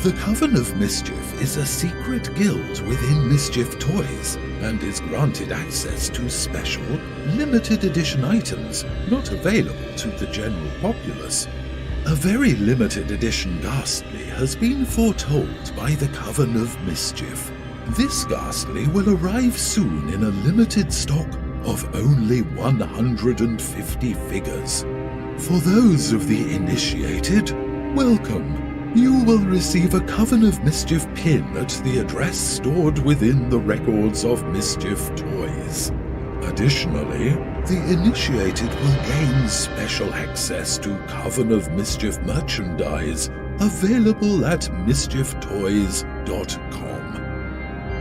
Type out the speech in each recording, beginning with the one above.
The Coven of Mischief is a secret guild within Mischief Toys and is granted access to special, limited edition items not available to the general populace. A very limited edition Ghastly has been foretold by the Coven of Mischief. This Ghastly will arrive soon in a limited stock of only 150 figures. For those of the initiated, welcome. You will receive a Coven of Mischief pin at the address stored within the records of Mischief Toys. Additionally, the initiated will gain special access to Coven of Mischief merchandise available at mischieftoys.com.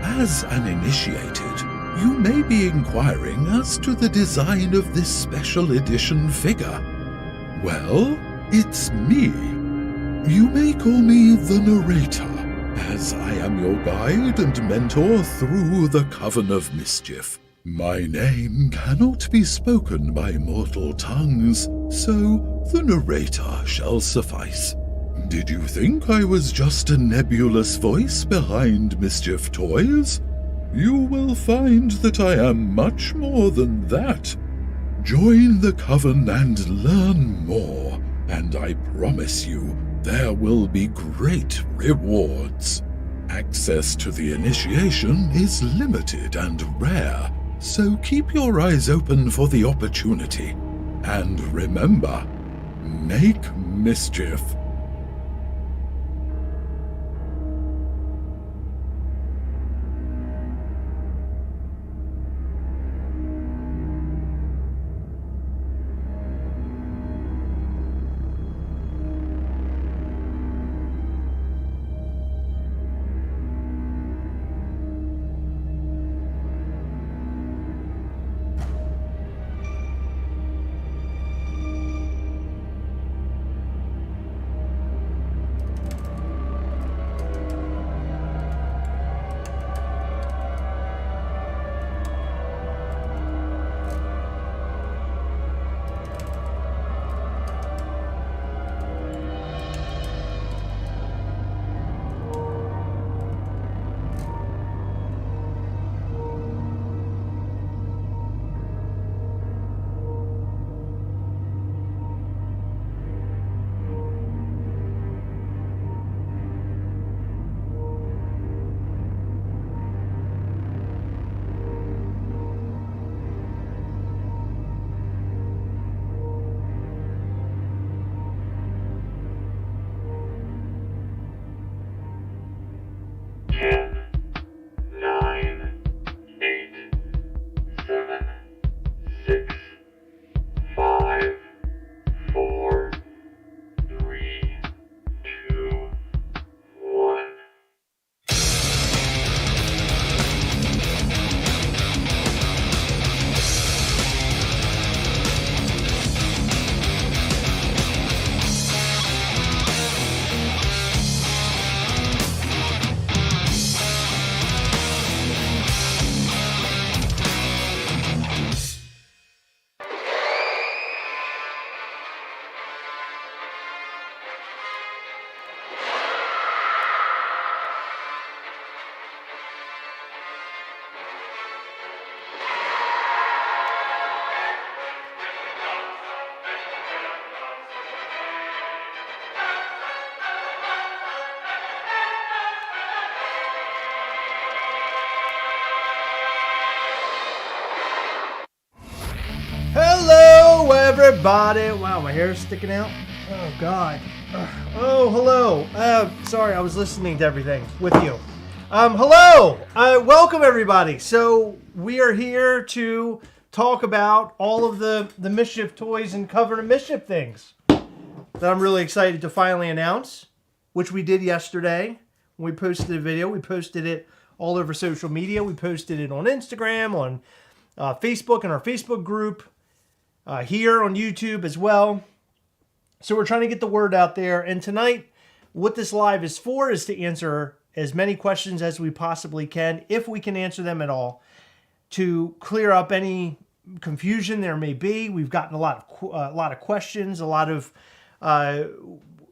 As an initiated, you may be inquiring as to the design of this special edition figure. Well, it's me. You may call me the narrator, as I am your guide and mentor through the Coven of Mischief. My name cannot be spoken by mortal tongues, so the narrator shall suffice. Did you think I was just a nebulous voice behind Mischief Toys? You will find that I am much more than that. Join the Coven and learn more, and I promise you, there will be great rewards. Access to the initiation is limited and rare, so keep your eyes open for the opportunity. And remember, make mischief. Hello, everybody. Wow, my hair's sticking out. Oh, God. Oh, hello. Sorry, I was listening to everything with you. Hello. Welcome, everybody. So we are here to talk about all of the Mischief Toys and Coven of Mischief things that I'm really excited to finally announce, which we did yesterday when we posted a video. We posted it all over social media. We posted it on Instagram, on Facebook, and our Facebook group. Here on YouTube as well. So we're trying to get the word out there. And tonight, what this live is for is to answer as many questions as we possibly can, if we can answer them at all, to clear up any confusion there may be. We've gotten a lot of questions, a lot of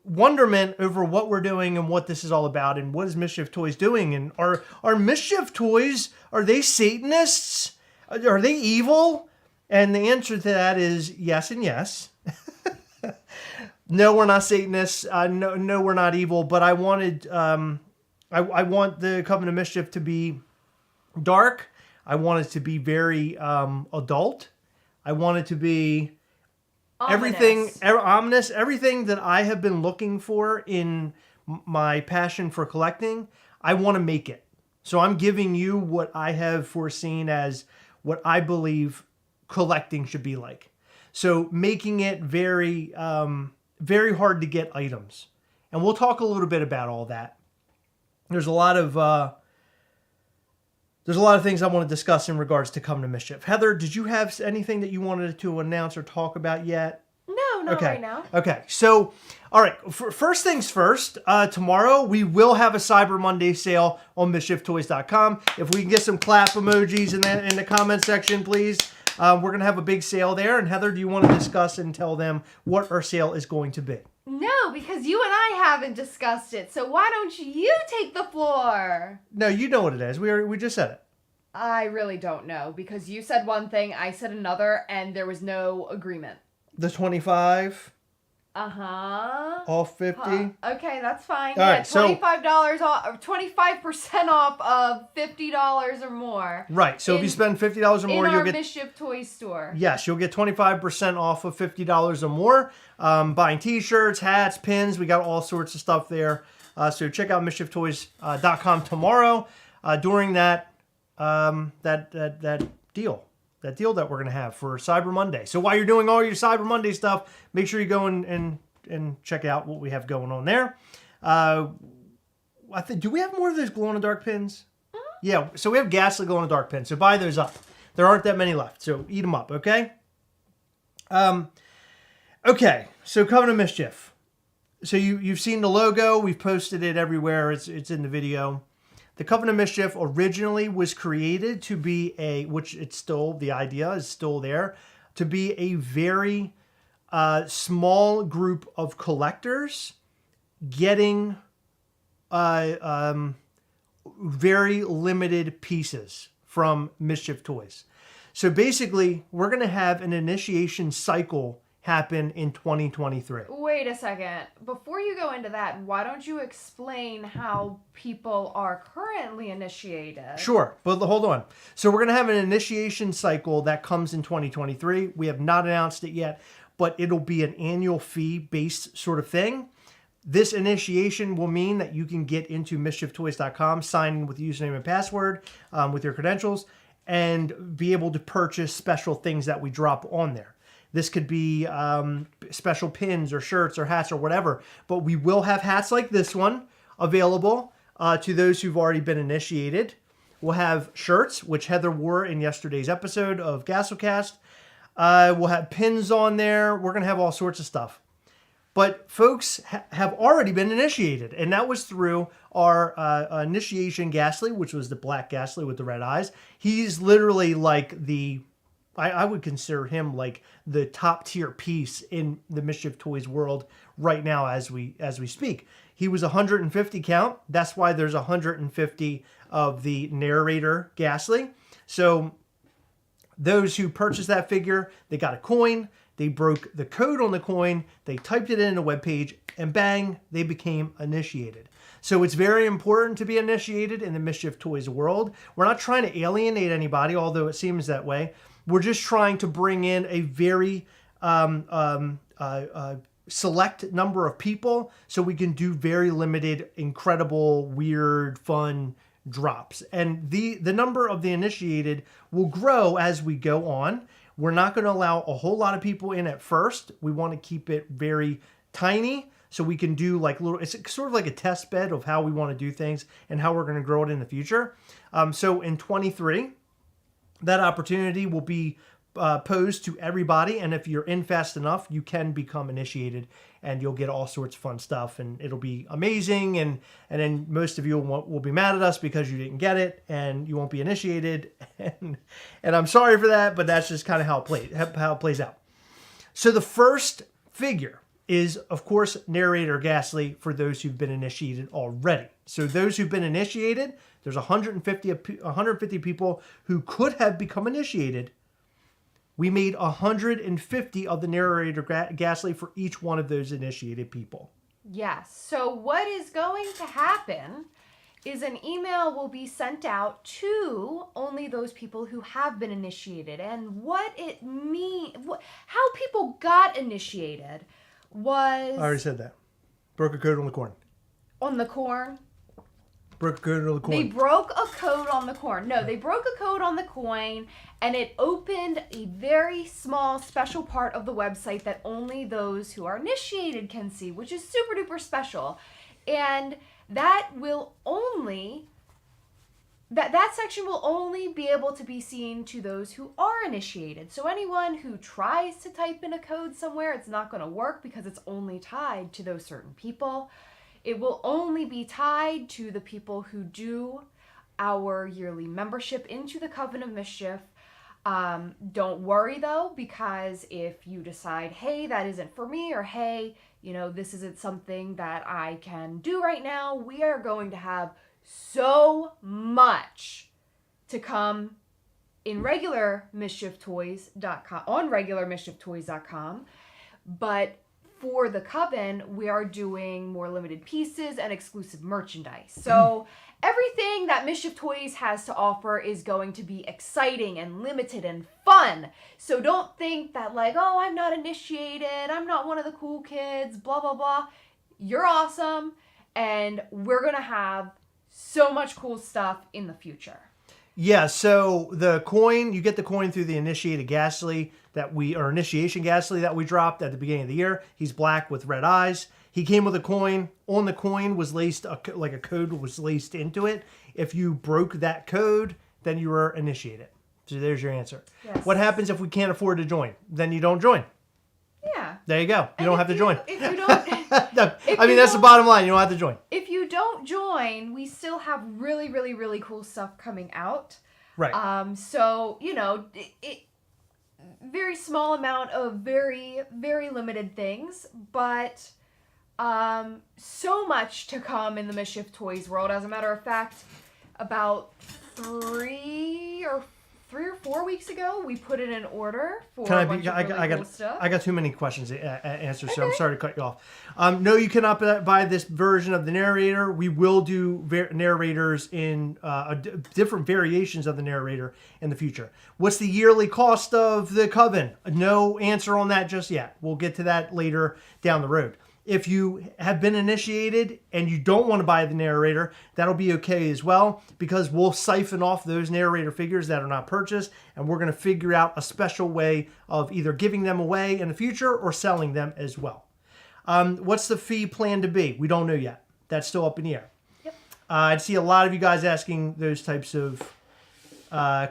wonderment over what we're doing and what this is all about and what is Mischief Toys doing. And are Mischief Toys, are they Satanists? Are they evil? And the answer to that is yes and yes. No, we're not Satanists. No, we're not evil. But I wanted, I want the Coven of Mischief to be dark. I want it to be very adult. I want it to be ominous, everything that I have been looking for in my passion for collecting. I want to make it. So I'm giving you what I have foreseen as what I believe collecting should be like. So making it very, very hard to get items. And we'll talk a little bit about all that. There's a lot of things I want to discuss in regards to Coven of Mischief. Heather, did you have anything that you wanted to announce or talk about yet? No, not right now. Okay, so, all right, first things first, tomorrow we will have a Cyber Monday sale on MischiefToys.com. If we can get some clap emojis in the comment section, please. We're going to have a big sale there. And Heather, do you want to discuss and tell them what our sale is going to be? No, because you and I haven't discussed it. So why don't you take the floor? No, you know what it is. We just said it. I really don't know because you said one thing, I said another, and there was no agreement. The 25? Uh-huh. Off 50? Okay, that's fine. All right, $25 off, or 25% off of $50 or more. Right. So if you spend $50 or more, you'll get Mischief Toys store. Yes, you'll get 25% off of $50 or more. Buying t-shirts, hats, pins, we got all sorts of stuff there. So check out MischiefToys.com tomorrow during that deal. That deal that we're going to have for Cyber Monday. So while you're doing all your Cyber Monday stuff, make sure you go and check out what we have going on there. Do we have more of those glow-in-the-dark pins? Mm-hmm. Yeah, so we have Ghastly glow-in-the-dark pins. So buy those up. There aren't that many left, so eat them up, okay? Okay, so Coven of Mischief. So you've seen the logo. We've posted it everywhere. It's in the video. The Coven of Mischief originally was created to be the idea is still there, to be a very small group of collectors getting very limited pieces from Mischief Toys. So basically, we're going to have an initiation cycle happen in 2023. Wait a second. Before you go into that, why don't you explain how people are currently initiated? Sure, but hold on. So we're going to have an initiation cycle that comes in 2023. We have not announced it yet, but it'll be an annual fee-based sort of thing. This initiation will mean that you can get into MischiefToys.com, sign in with username and password with your credentials, and be able to purchase special things that we drop on there. This could be special pins or shirts or hats or whatever. But we will have hats like this one available to those who've already been initiated. We'll have shirts, which Heather wore in yesterday's episode of Gastlecast. We'll have pins on there. We're going to have all sorts of stuff. But folks have already been initiated. And that was through our initiation Ghastly, which was the black Ghastly with the red eyes. He's literally like I would consider him like the top tier piece in the Mischief Toys world right now as we speak. He was 150 count. That's why there's 150 of the narrator Ghastly. So those who purchased that figure, they got a coin. They broke the code on the coin. They typed it in a webpage, and bang, they became initiated. So it's very important to be initiated in the Mischief Toys world. We're not trying to alienate anybody, although it seems that way. We're just trying to bring in a very select number of people so we can do very limited, incredible, weird, fun drops. And the number of the initiated will grow as we go on. We're not going to allow a whole lot of people in at first. We want to keep it very tiny so we can do like it's sort of like a test bed of how we want to do things and how we're going to grow it in the future. So in 23, that opportunity will be posed to everybody, and if you're in fast enough, you can become initiated, and you'll get all sorts of fun stuff, and it'll be amazing. And then most of you will be mad at us because you didn't get it, and you won't be initiated. And I'm sorry for that, but that's just kind of how it plays out. So the first figure is, of course, narrator Ghastly for those who've been initiated already. So those who've been initiated, there's 150 people who could have become initiated. We made 150 of the narrator Ghastly for each one of those initiated people. Yes. So what is going to happen is an email will be sent out to only those people who have been initiated. And what it means, how people got initiated was... I already said that. Broke a code on the corn. On the corn? Broke a code on the coin. They broke a code on the corn. No, they broke a code on the coin, and it opened a very small special part of the website that only those who are initiated can see, which is super duper special. And that will only... That section will only be able to be seen to those who are initiated. So anyone who tries to type in a code somewhere, it's not going to work because it's only tied to those certain people. It will only be tied to the people who do our yearly membership into the Coven of Mischief. Don't worry though, because if you decide, hey, that isn't for me, or hey, this isn't something that I can do right now, we are going to have so much to come in regular mischieftoys.com, on regular mischieftoys.com, but for the Coven, we are doing more limited pieces and exclusive merchandise. So everything that Mischief Toys has to offer is going to be exciting and limited and fun. So don't think that oh, I'm not initiated, I'm not one of the cool kids, blah, blah, blah. You're awesome, and we're going to have so much cool stuff in the future. Yeah, so the coin, you get the coin through the initiation Ghastly that we dropped at the beginning of the year. He's black with red eyes. He came with a coin. On the coin was laced, a code was laced into it. If you broke that code, then you were initiated. So there's your answer. Yes. What happens if we can't afford to join? Then you don't join. Yeah. There you go. You don't have to join. If you don't... That's the bottom line. You don't have to join. If you don't join, we still have really, really, really cool stuff coming out. Right. So, very small amount of very, very limited things, but so much to come in the Mischief Toys world. As a matter of fact, about 3 or 4 weeks ago, we put in an order for a bunch of really cool stuff. I got too many questions to answer, so I'm sorry to cut you off. No, you cannot buy this version of the narrator. We will do narrators in different variations of the narrator in the future. What's the yearly cost of the Coven? No answer on that just yet. We'll get to that later down the road. If you have been initiated and you don't want to buy the narrator, that'll be okay as well, because we'll siphon off those narrator figures that are not purchased, and we're going to figure out a special way of either giving them away in the future or selling them as well. What's the fee plan to be? We don't know yet. That's still up in the air. Yep. I see a lot of you guys asking those types of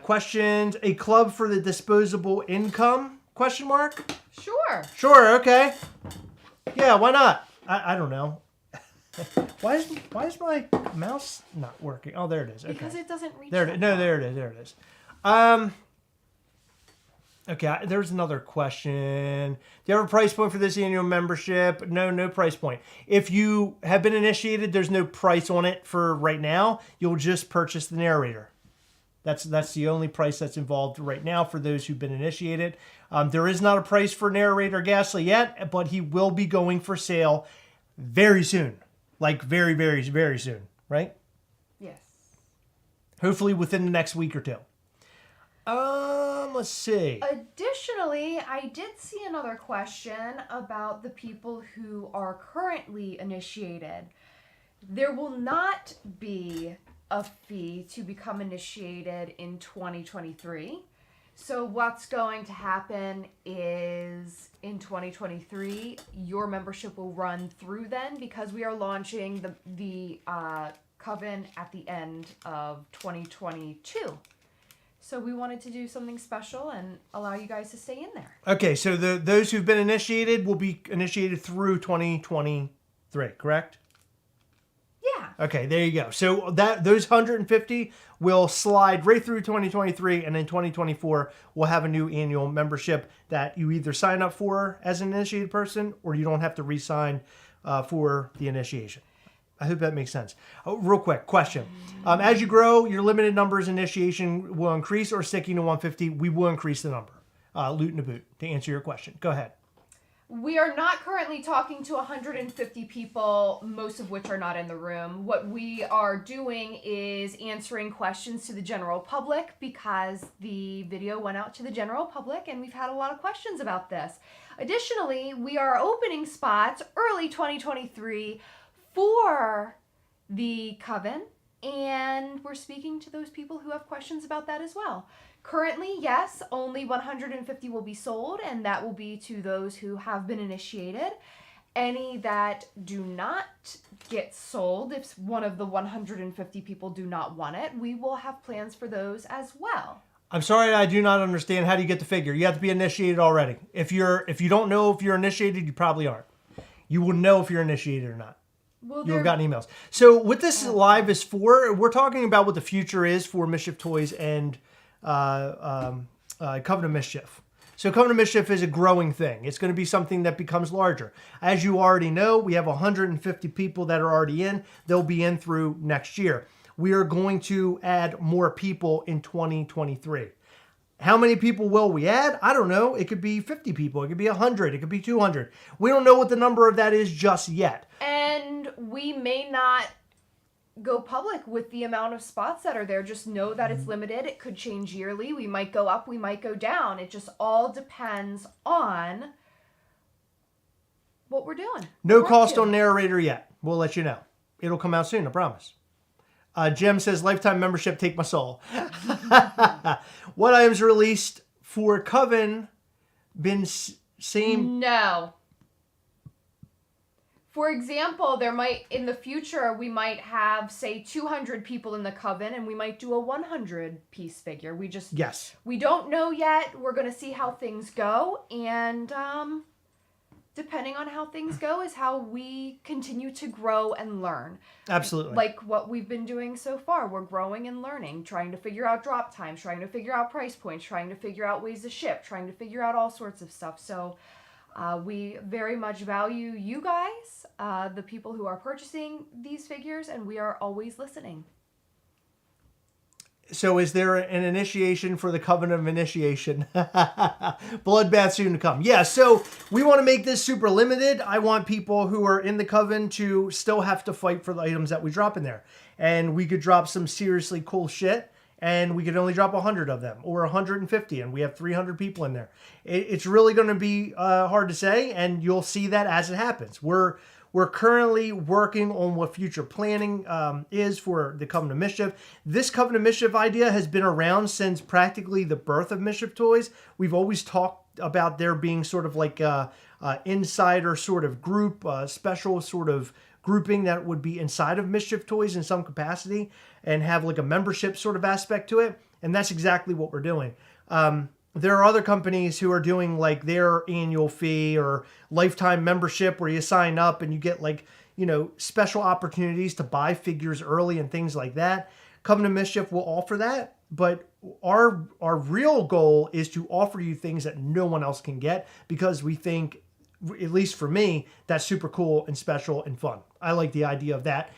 questions. A club for the disposable income? Question mark? Sure, okay. Yeah, why not? I don't know. Why is my mouse not working? Oh, there it is. Okay. Because it doesn't reach. There it is. Okay, there's another question. Do you have a price point for this annual membership? No price point. If you have been initiated, there's no price on it for right now. You'll just purchase the narrator. That's the only price that's involved right now for those who've been initiated. There is not a price for narrator Ghastly yet, but he will be going for sale very soon. Like very, very, very soon, right? Yes. Hopefully within the next week or two. Let's see. Additionally, I did see another question about the people who are currently initiated. There will not be a fee to become initiated in 2023. So what's going to happen is in 2023, your membership will run through then, because we are launching the Coven at the end of 2022. So we wanted to do something special and allow you guys to stay in there. Okay, so those who've been initiated will be initiated through 2023, correct? Yeah. Okay, there you go. So those 150 will slide right through 2023, and in 2024 we'll have a new annual membership that you either sign up for as an initiated person, or you don't have to re-sign for the initiation. I hope that makes sense. Oh, real quick question: as you grow, your limited numbers initiation will increase, or sticking to 150, we will increase the number. Loot and a boot. To answer your question, go ahead. We are not currently talking to 150 people, most of which are not in the room. What we are doing is answering questions to the general public, because the video went out to the general public and we've had a lot of questions about this. Additionally, we are opening spots early 2023 for the Coven, and we're speaking to those people who have questions about that as well. Currently, yes, only 150 will be sold, and that will be to those who have been initiated. Any that do not get sold, if one of the 150 people do not want it, we will have plans for those as well. I'm sorry, I do not understand. How do you get the figure? You have to be initiated already. If you don't know if you're initiated, you probably aren't. You will know if you're initiated or not. Well, You'll have gotten emails. So what this live is for, we're talking about what the future is for Mischief Toys and Coven of Mischief. So Coven of Mischief is a growing thing. It's going to be something that becomes larger. As you already know, we have 150 people that are already in. They'll be in through next year. We are going to add more people in 2023. How many people will we add? I don't know. It could be 50 people. It could be 100. It could be 200. We don't know what the number of that is just yet. And we may not go public with the amount of spots that are there. Just know that it's limited. It could change yearly. We might go up. We might go down. It just all depends on what we're doing. No cost on narrator yet. We'll let you know. It'll come out soon, I promise. Jim says, lifetime membership, take my soul. What items released for Coven been same? No. For example, there might, in the future, we might have, say, 200 people in the Coven, and we might do a 100-piece figure. We don't know yet. We're going to see how things go, and depending on how things go is how we continue to grow and learn. Absolutely. Like what we've been doing so far. We're growing and learning, trying to figure out drop times, trying to figure out price points, trying to figure out ways to ship, trying to figure out all sorts of stuff. So we very much value you guys, the people who are purchasing these figures, and we are always listening. So is there an initiation for the Coven of Initiation? Bloodbath soon to come. Yeah, so we want to make this super limited. I want people who are in the Coven to still have to fight for the items that we drop in there. And we could drop some seriously cool shit, and we could only drop 100 of them, or 150, and we have 300 people in there. It's really going to be hard to say, and you'll see that as it happens. We're currently working on what future planning is for the Coven of Mischief. This Coven of Mischief idea has been around since practically the birth of Mischief Toys. We've always talked about there being sort of like a insider sort of group, special sort of grouping that would be inside of Mischief Toys in some capacity and have like a membership sort of aspect to it. And that's exactly what we're doing. There are other companies who are doing like their annual fee or lifetime membership where you sign up and you get like, you know, special opportunities to buy figures early and things like that. Coven of Mischief will offer that, but our real goal is to offer you things that no one else can get, because we think, at least for me, that's super cool and special and fun. I like the idea of that.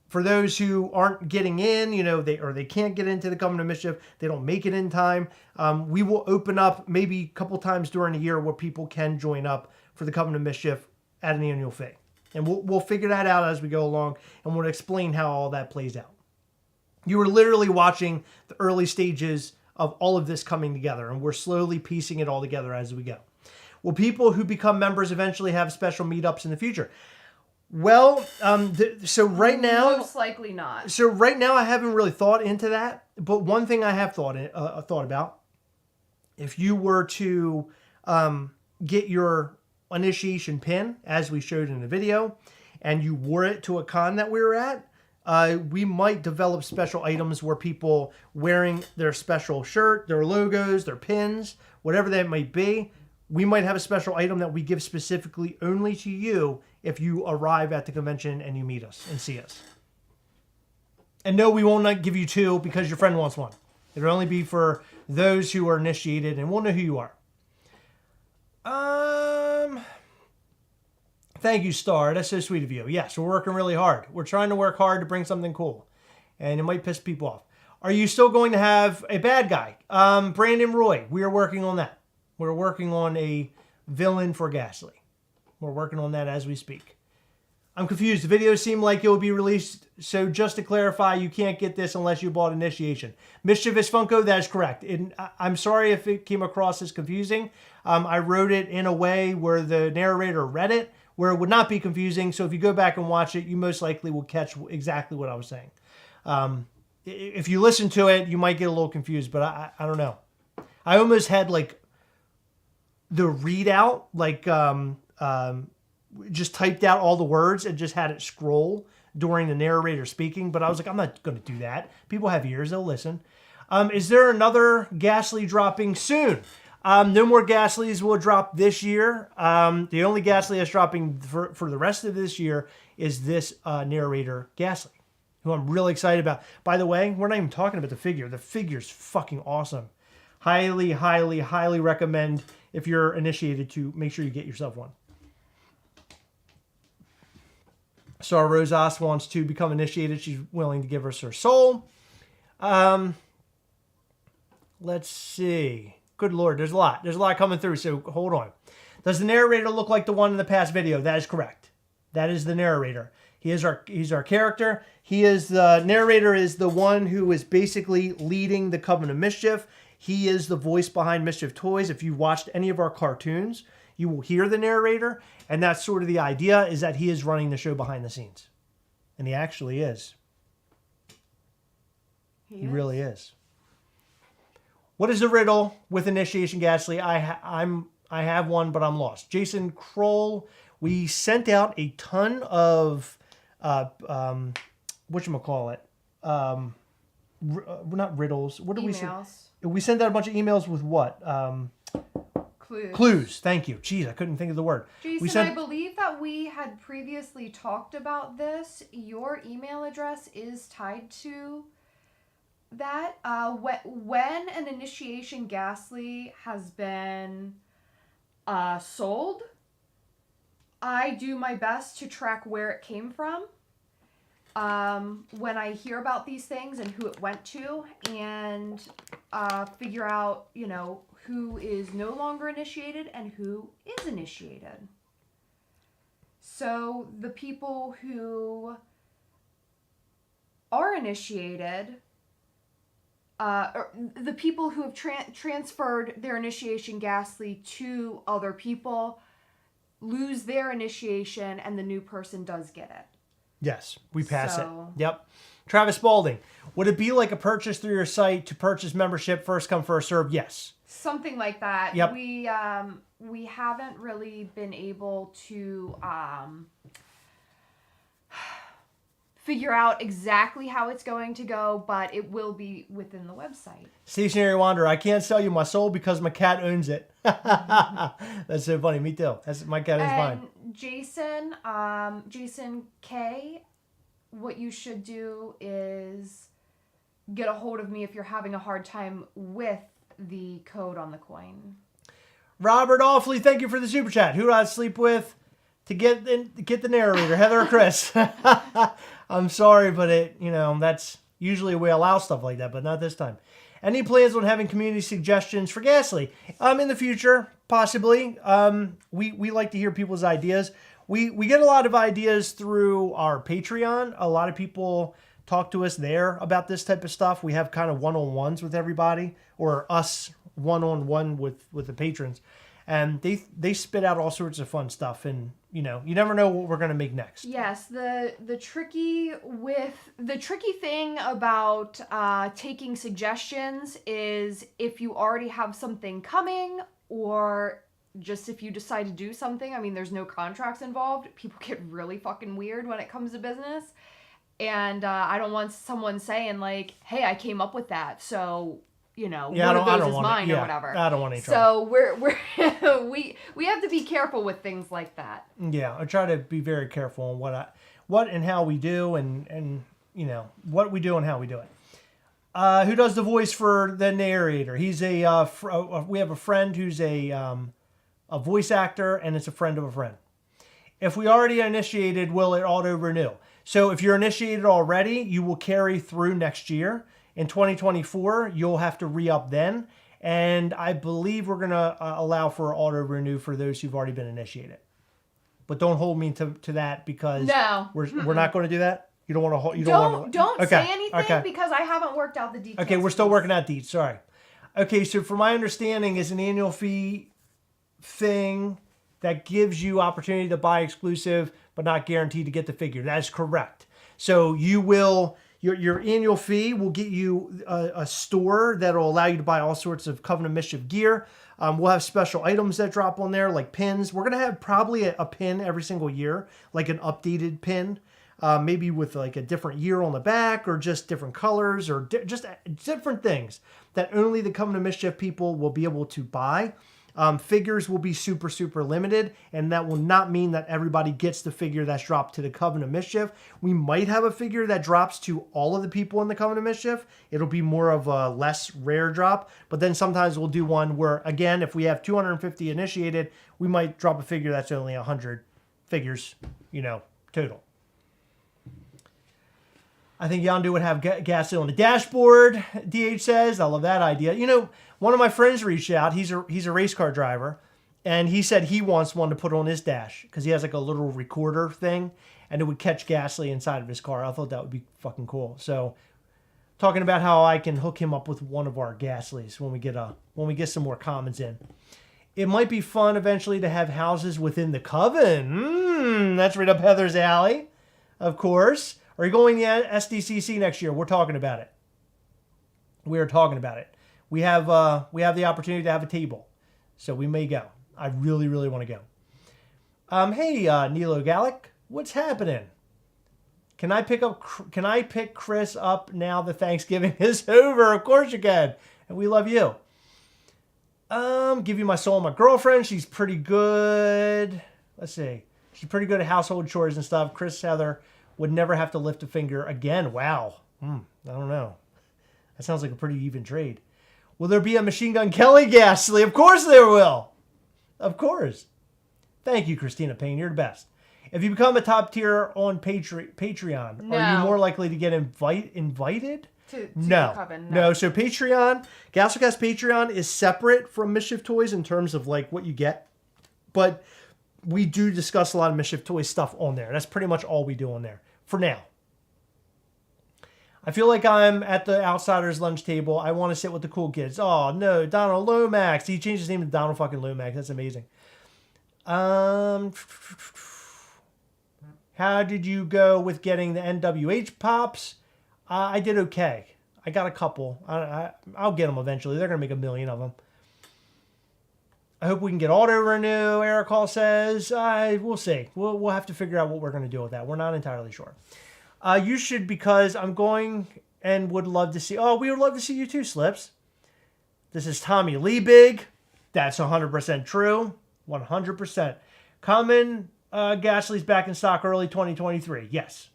For those who aren't getting in, you know, they can't get into the Coven of Mischief, they don't make it in time, we will open up maybe a couple times during the year where people can join up for the Coven of Mischief at an annual fee. And we'll figure that out as we go along, and we'll explain how all that plays out. You are literally watching the early stages of all of this coming together, and we're slowly piecing it all together as we go. Will people who become members eventually have special meetups in the future? Well, so right now, most likely not. So right now, I haven't really thought into that. But one thing I have thought about, if you were to get your initiation pin, as we showed in the video, and you wore it to a con that we were at, we might develop special items where people wearing their special shirt, their logos, their pins, whatever that might be. We might have a special item that we give specifically only to you if you arrive at the convention and you meet us and see us. And no, we will not give you 2 because your friend wants 1. It'll only be for those who are initiated, and we'll know who you are. Thank you, Star. That's so sweet of you. Yes, we're working really hard. We're trying to work hard to bring something cool. And it might piss people off. Are you still going to have a bad guy? Brandon Roy, we are working on that. We're working on a villain for Ghastly. We're working on that as we speak. I'm confused. The videos seem like it will be released. So just to clarify, you can't get this unless you bought Initiation. Mischievous Funko, that is correct. I'm sorry if it came across as confusing. I wrote it in a way where the narrator read it, where it would not be confusing. So if you go back and watch it, you most likely will catch exactly what I was saying. If you listen to it, you might get a little confused, but I don't know. I almost had like the readout, like just typed out all the words and just had it scroll during the narrator speaking. But I was like, I'm not going to do that. People have ears, they'll listen. Is there another Ghastly dropping soon? No more Ghastlies will drop this year. The only Ghastly that's dropping for the rest of this year is this narrator Ghastly, who I'm really excited about. By the way, we're not even talking about the figure. The figure's fucking awesome. Highly, highly, highly recommend if you're initiated to make sure you get yourself one. So Rosas wants to become initiated. She's willing to give us her soul. Let's see. Good Lord, there's a lot. There's a lot coming through, so hold on. Does the narrator look like the one in the past video? That is correct. That is the narrator. He's our character. The narrator is the one who is basically leading the Coven of Mischief. He is the voice behind Mischief Toys. If you've watched any of our cartoons, you will hear the narrator, and that's sort of the idea, is that he is running the show behind the scenes. And he actually is. He really is. What is the riddle with Initiation Ghastly? I have one, but I'm lost. Jason Kroll, we sent out a ton of whatchamacallit? Not riddles. What did we send? We sent out a bunch of emails with what? Clues. Thank you. Jeez, I couldn't think of the word. Jason, I believe that we had previously talked about this. Your email address is tied to that. When an Initiation Ghastly has been sold, I do my best to track where it came from. When I hear about these things and who it went to, and figure out, who is no longer initiated and who is initiated. So the people who are initiated, or the people who have transferred their Initiation Ghastly to other people, lose their initiation, and the new person does get it. Yes, we pass it. Yep. Travis Spalding, would it be like a purchase through your site to purchase membership, first come, first serve? Yes. Something like that. Yep. We haven't really been able to figure out exactly how it's going to go, but it will be within the website. Stationary Wanderer, I can't sell you my soul because my cat owns it. That's so funny. Me too. My cat is mine. Jason, Jason K, what you should do is get a hold of me if you're having a hard time with the code on the coin. Robert Awfully, thank you for the super chat. Who do I sleep with to get the narrator, Heather or Chris? I'm sorry, but that's usually we allow stuff like that, but not this time. Any plans on having community suggestions for Ghastly? In the future, possibly. We like to hear people's ideas. We get a lot of ideas through our Patreon. A lot of people talk to us there about this type of stuff. We have kind of one-on-ones with everybody, or us one-on-one with the patrons. And they spit out all sorts of fun stuff, and you never know what we're gonna make next. Yes, the tricky thing about taking suggestions is if you already have something coming, or just if you decide to do something. I mean, there's no contracts involved. People get really fucking weird when it comes to business, and I don't want someone saying like, "Hey, I came up with that," so. One of those is mine or whatever. I don't want any trouble. So we have to be careful with things like that. Yeah, I try to be very careful on what and how we do, and what we do and how we do it. Who does the voice for the narrator? He's we have a friend who's a voice actor, and it's a friend of a friend. If we already initiated, will it auto-renew? So if you're initiated already, you will carry through next year. In 2024, you'll have to re-up then. And I believe we're going to allow for auto-renew for those who've already been initiated. But don't hold me to that because we're not going to do that. You don't want to hold. Don't say anything because I haven't worked out the details. Okay, we're still working out deets. Sorry. Okay, so from my understanding, is an annual fee thing that gives you opportunity to buy exclusive, but not guaranteed to get the figure. That is correct. So you will. Your annual fee will get you a store that will allow you to buy all sorts of Coven of Mischief gear. We'll have special items that drop on there, like pins. We're going to have probably a pin every single year, like an updated pin, maybe with like a different year on the back or just different colors or just different things that only the Coven of Mischief people will be able to buy. Figures will be super, super limited, and that will not mean that everybody gets the figure that's dropped to the Coven of Mischief. We might have a figure that drops to all of the people in the Coven of Mischief. It'll be more of a less rare drop, but then sometimes we'll do one where, again, if we have 250 initiated, we might drop a figure that's only 100 figures, total. I think Yondu would have Ghastly on the dashboard, DH says. I love that idea. One of my friends reached out. He's a race car driver, and he said he wants one to put on his dash because he has like a little recorder thing, and it would catch Ghastly inside of his car. I thought that would be fucking cool. So, talking about how I can hook him up with one of our Ghastlies when we get some more comments in. It might be fun eventually to have houses within the Coven. That's right up Heather's alley, of course. Are you going to SDCC next year? We're talking about it. We are talking about it. We have the opportunity to have a table, so we may go. I really, really want to go. Hey, Nilo Gallic, what's happening? Can I pick Chris up now that Thanksgiving is over? Of course you can, and we love you. Give you my soul, my girlfriend. She's pretty good. Let's see. She's pretty good at household chores and stuff. Chris Heather would never have to lift a finger again. Wow. I don't know. That sounds like a pretty even trade. Will there be a Machine Gun Kelly Ghastly? Of course there will. Of course. Thank you, Christina Payne. You're the best. If you become a top tier on Patreon, are you more likely to get invited? To no. Coven, no. So Patreon, Gastlecast Patreon is separate from Mischief Toys in terms of like what you get. But we do discuss a lot of Mischief Toys stuff on there. That's pretty much all we do on there. For now. I feel like I'm at the Outsiders lunch table. I want to sit with the cool kids. Oh, no. Donald Lomax. He changed his name to Donald fucking Lomax. That's amazing. How did you go with getting the NWH Pops? I did okay. I got a couple. I'll get them eventually. They're going to make 1 million of them. I hope we can get auto-renew, Eric Hall says. We'll see. We'll have to figure out what we're going to do with that. We're not entirely sure. You should, because I'm going and would love to see... Oh, we would love to see you too, Slips. This is Tommy Lee Big. That's 100% true. 100%. Common Ghastly's back in stock early 2023. Yes.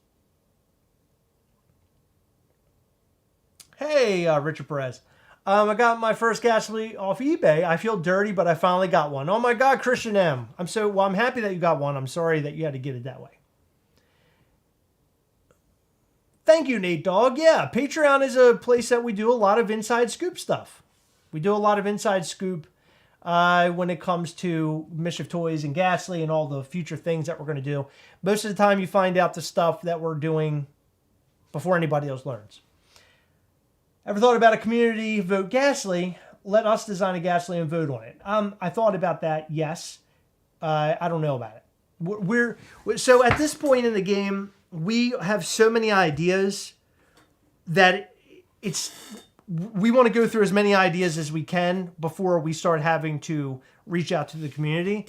Hey, Richard Perez. I got my first Ghastly off eBay. I feel dirty, but I finally got one. Oh my God, Christian M. I'm happy that you got one. I'm sorry that you had to get it that way. Thank you, Nate Dogg. Yeah, Patreon is a place that we do a lot of inside scoop stuff. We do a lot of inside scoop when it comes to Mischief Toys and Ghastly and all the future things that we're going to do. Most of the time you find out the stuff that we're doing before anybody else learns. Ever thought about a community vote Ghastly? Let us design a Ghastly and vote on it. I thought about that, yes. I don't know about it. So at this point in the game, we have so many ideas that we want to go through as many ideas as we can before we start having to reach out to the community.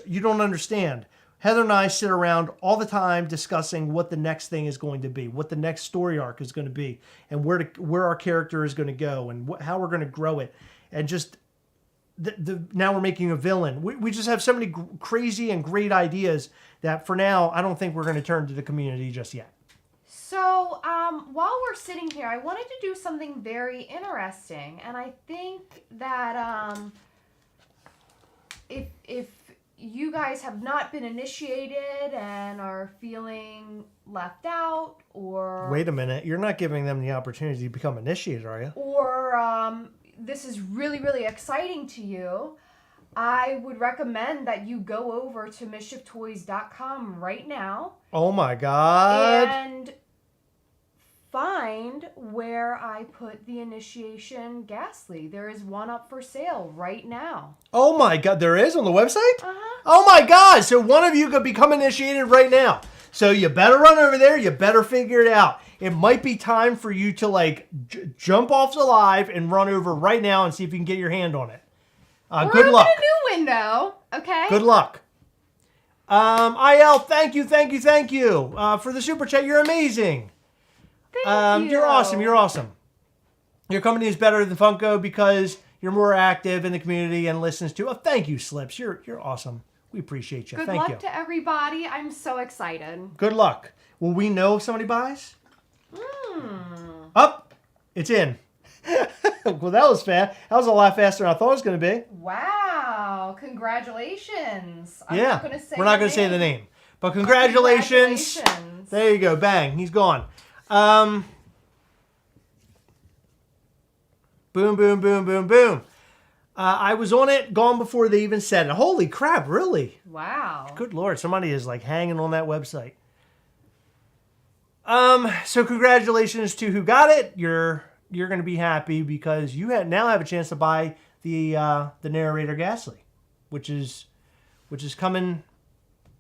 You don't understand. Heather and I sit around all the time discussing what the next thing is going to be, what the next story arc is going to be, and where our character is going to go, and how we're going to grow it. And just now we're making a villain. We just have so many crazy and great ideas that for now, I don't think we're going to turn to the community just yet. So, while we're sitting here, I wanted to do something very interesting, and I think that if you guys have not been initiated and are feeling left out, or Wait a minute, you're not giving them the opportunity to become initiated, are you? or this is really, really exciting to you, I would recommend that you go over to mischieftoys.com right now. Oh my God. And find where I put the initiation Ghastly. There is one up for sale right now. Oh my God, there is on the website? Uh-huh. Oh my God, so one of you could become initiated right now. So you better run over there, you better figure it out. It might be time for you to like jump off the live and run over right now and see if you can get your hand on it. Good luck. We're open a new window, okay? Good luck. IL, thank you for the super chat. You're amazing. Thank you. You're awesome. You're awesome. Your company is better than Funko because you're more active in the community and listens to. Oh, thank you, Slips. You're awesome. We appreciate you. Good Thank luck you. to everybody. I'm so excited. Good luck. Will we know if somebody buys? Up. It's in. Well, that was fast. That was a lot faster than I thought it was going to be. Wow. Congratulations. We're not going to say the name. But congratulations. There you go. Bang. He's gone. Boom, boom, boom, boom, boom. I was on it, gone before they even said it. Holy crap, really? Wow. Good Lord, somebody is like hanging on that website. So congratulations to who got it. You're going to be happy because you now have a chance to buy the narrator Ghastly, which is coming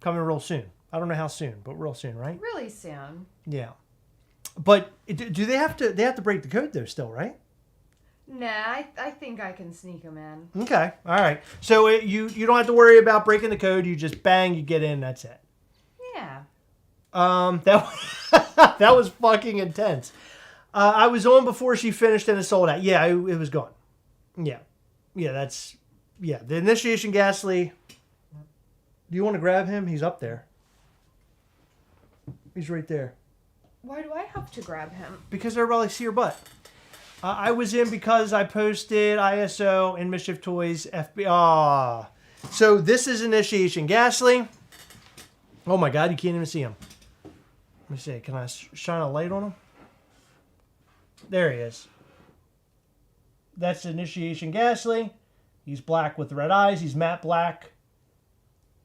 real soon. I don't know how soon, but real soon, right? Really soon. Yeah. But do they have to break the code though still, right? Nah, I think I can sneak them in. Okay. All right. So you don't have to worry about breaking the code. You just bang, you get in. That's it. Yeah. That was fucking intense. I was on before she finished and it sold out. Yeah, it was gone. Yeah. The initiation Ghastly. Do you want to grab him? He's up there. He's right there. Why do I have to grab him? Because everybody see your butt. I was in because I posted ISO and Mischief Toys FB. So this is initiation Ghastly. Oh my God, you can't even see him. Let me see. Can I shine a light on him? There he is. That's initiation Ghastly. He's black with red eyes. He's matte black.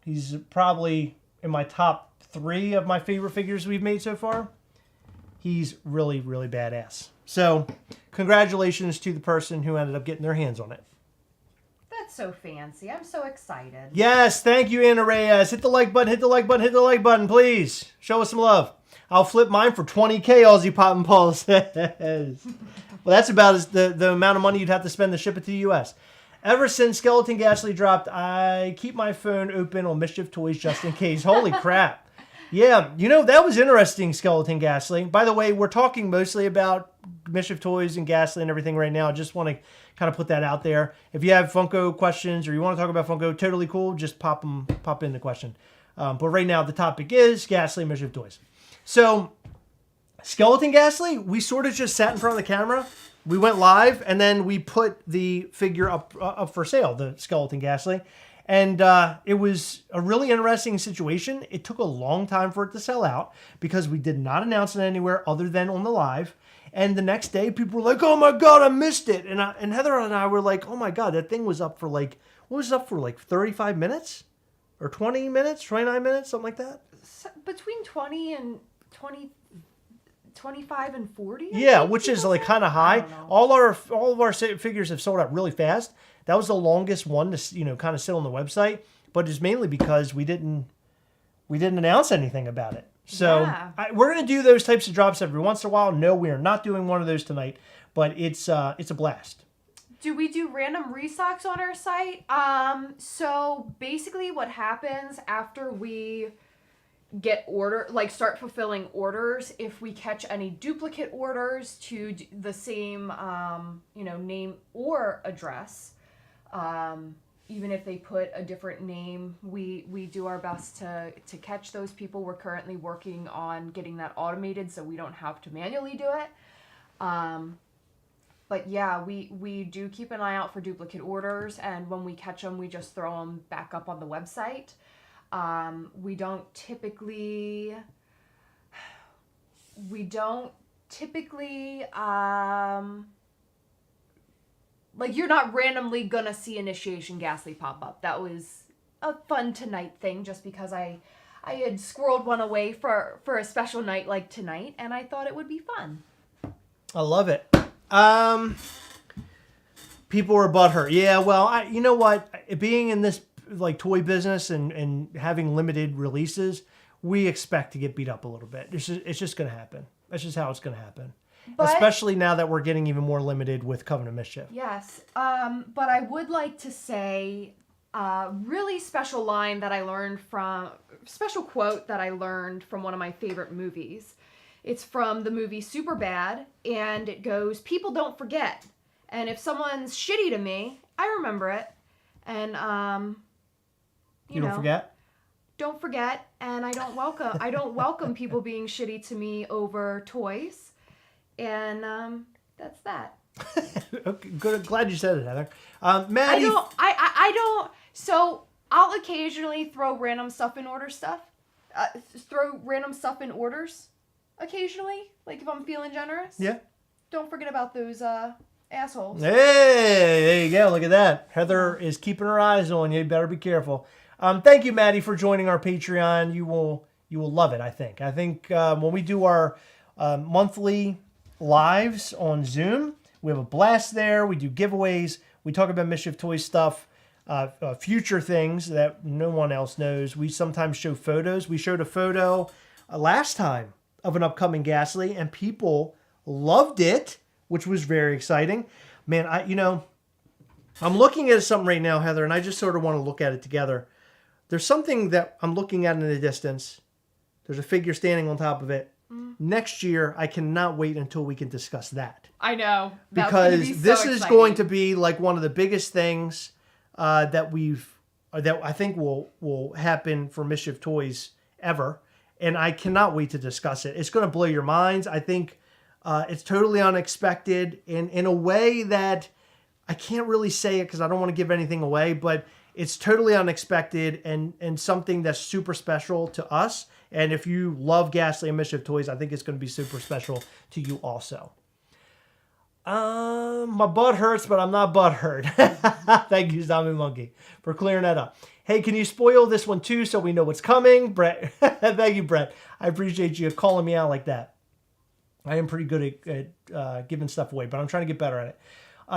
He's probably in my top 3 of my favorite figures we've made so far. He's really, really badass. So, congratulations to the person who ended up getting their hands on it. That's so fancy. I'm so excited. Yes, thank you, Anna Reyes. Hit the like button, hit the like button, hit the like button, please. Show us some love. I'll flip mine for 20K, Aussie Pop and Paul says. Well, that's about the amount of money you'd have to spend to ship it to the U.S. Ever since Skeleton Ghastly dropped, I keep my phone open on Mischief Toys just in case. Holy crap. Yeah, that was interesting, Skeleton Ghastly. By the way, we're talking mostly about Mischief Toys and Ghastly and everything right now. I just want to kind of put that out there. If you have Funko questions or you want to talk about Funko, totally cool. Just pop in the question. But right now, the topic is Ghastly Mischief Toys. So, Skeleton Ghastly, we sort of just sat in front of the camera. We went live, and then we put the figure up for sale, the Skeleton Ghastly. And it was a really interesting situation. It took a long time for it to sell out because we did not announce it anywhere other than on the live. And the next day, people were like, "Oh my God, I missed it!" And Heather and I were like, "Oh my God, that thing was up for like 35 minutes, or 20 minutes, 29 minutes, something like that." Between 20 and 20, 25 and 40. Yeah, which is like kind of high. All of our figures have sold out really fast. That was the longest one to kind of sit on the website, but it's mainly because we didn't announce anything about it. So yeah. We're gonna do those types of drops every once in a while. No, we are not doing one of those tonight, but it's a blast. Do we do random restocks on our site? So basically, what happens after we start fulfilling orders, if we catch any duplicate orders to the same name or address, even if they put a different name, we do our best to catch those people. We're currently working on getting that automated so we don't have to manually do it. But yeah, we do keep an eye out for duplicate orders, and when we catch them, we just throw them back up on the website. We don't typically, like, you're not randomly gonna see Initiation Ghastly pop up. That was a fun tonight thing, just because I had squirreled one away for a special night like tonight, and I thought it would be fun. I love it. People were butthurt. Yeah, well, you know what? Being in this like toy business and having limited releases, we expect to get beat up a little bit. It's just going to happen. That's just how it's going to happen. But, especially now that we're getting even more limited with Coven of Mischief. Yes. But I would like to say a really special line that I learned from, special quote that I learned from one of my favorite movies. It's from the movie Superbad, and it goes, "People don't forget. And if someone's shitty to me, I remember it. And, you know, don't forget? Don't forget, and I don't welcome people being shitty to me over toys. And that's that." Okay, good. Glad you said it, Heather. Maddie, I don't. So I'll occasionally throw random stuff in orders. Occasionally, like if I'm feeling generous. Yeah. Don't forget about those assholes. Hey, there you go. Look at that. Heather is keeping her eyes on you. You better be careful. Thank you, Maddie, for joining our Patreon. You will love it, I think. I think when we do our monthly lives on Zoom, we have a blast there. We do giveaways. We talk about Mischief Toy stuff, future things that no one else knows. We sometimes show photos. We showed a photo last time of an upcoming Ghastly, and people loved it, which was very exciting. Man, I'm looking at something right now, Heather, and I just sort of want to look at it together. There's something that I'm looking at in the distance. There's a figure standing on top of it. Next year, I cannot wait until we can discuss that. I know. Because this is going to be like one of the biggest things that I think will happen for Mischief Toys ever. And I cannot wait to discuss it. It's going to blow your minds. I think it's totally unexpected in a way that I can't really say it because I don't want to give anything away, but it's totally unexpected and something that's super special to us. And if you love Ghastly and Mischief Toys, I think it's going to be super special to you also. My butt hurts, but I'm not butt hurt. Thank you, Zombie Monkey, for clearing that up. Hey, can you spoil this one too so we know what's coming? Brett, thank you, Brett. I appreciate you calling me out like that. I am pretty good at giving stuff away, but I'm trying to get better at it.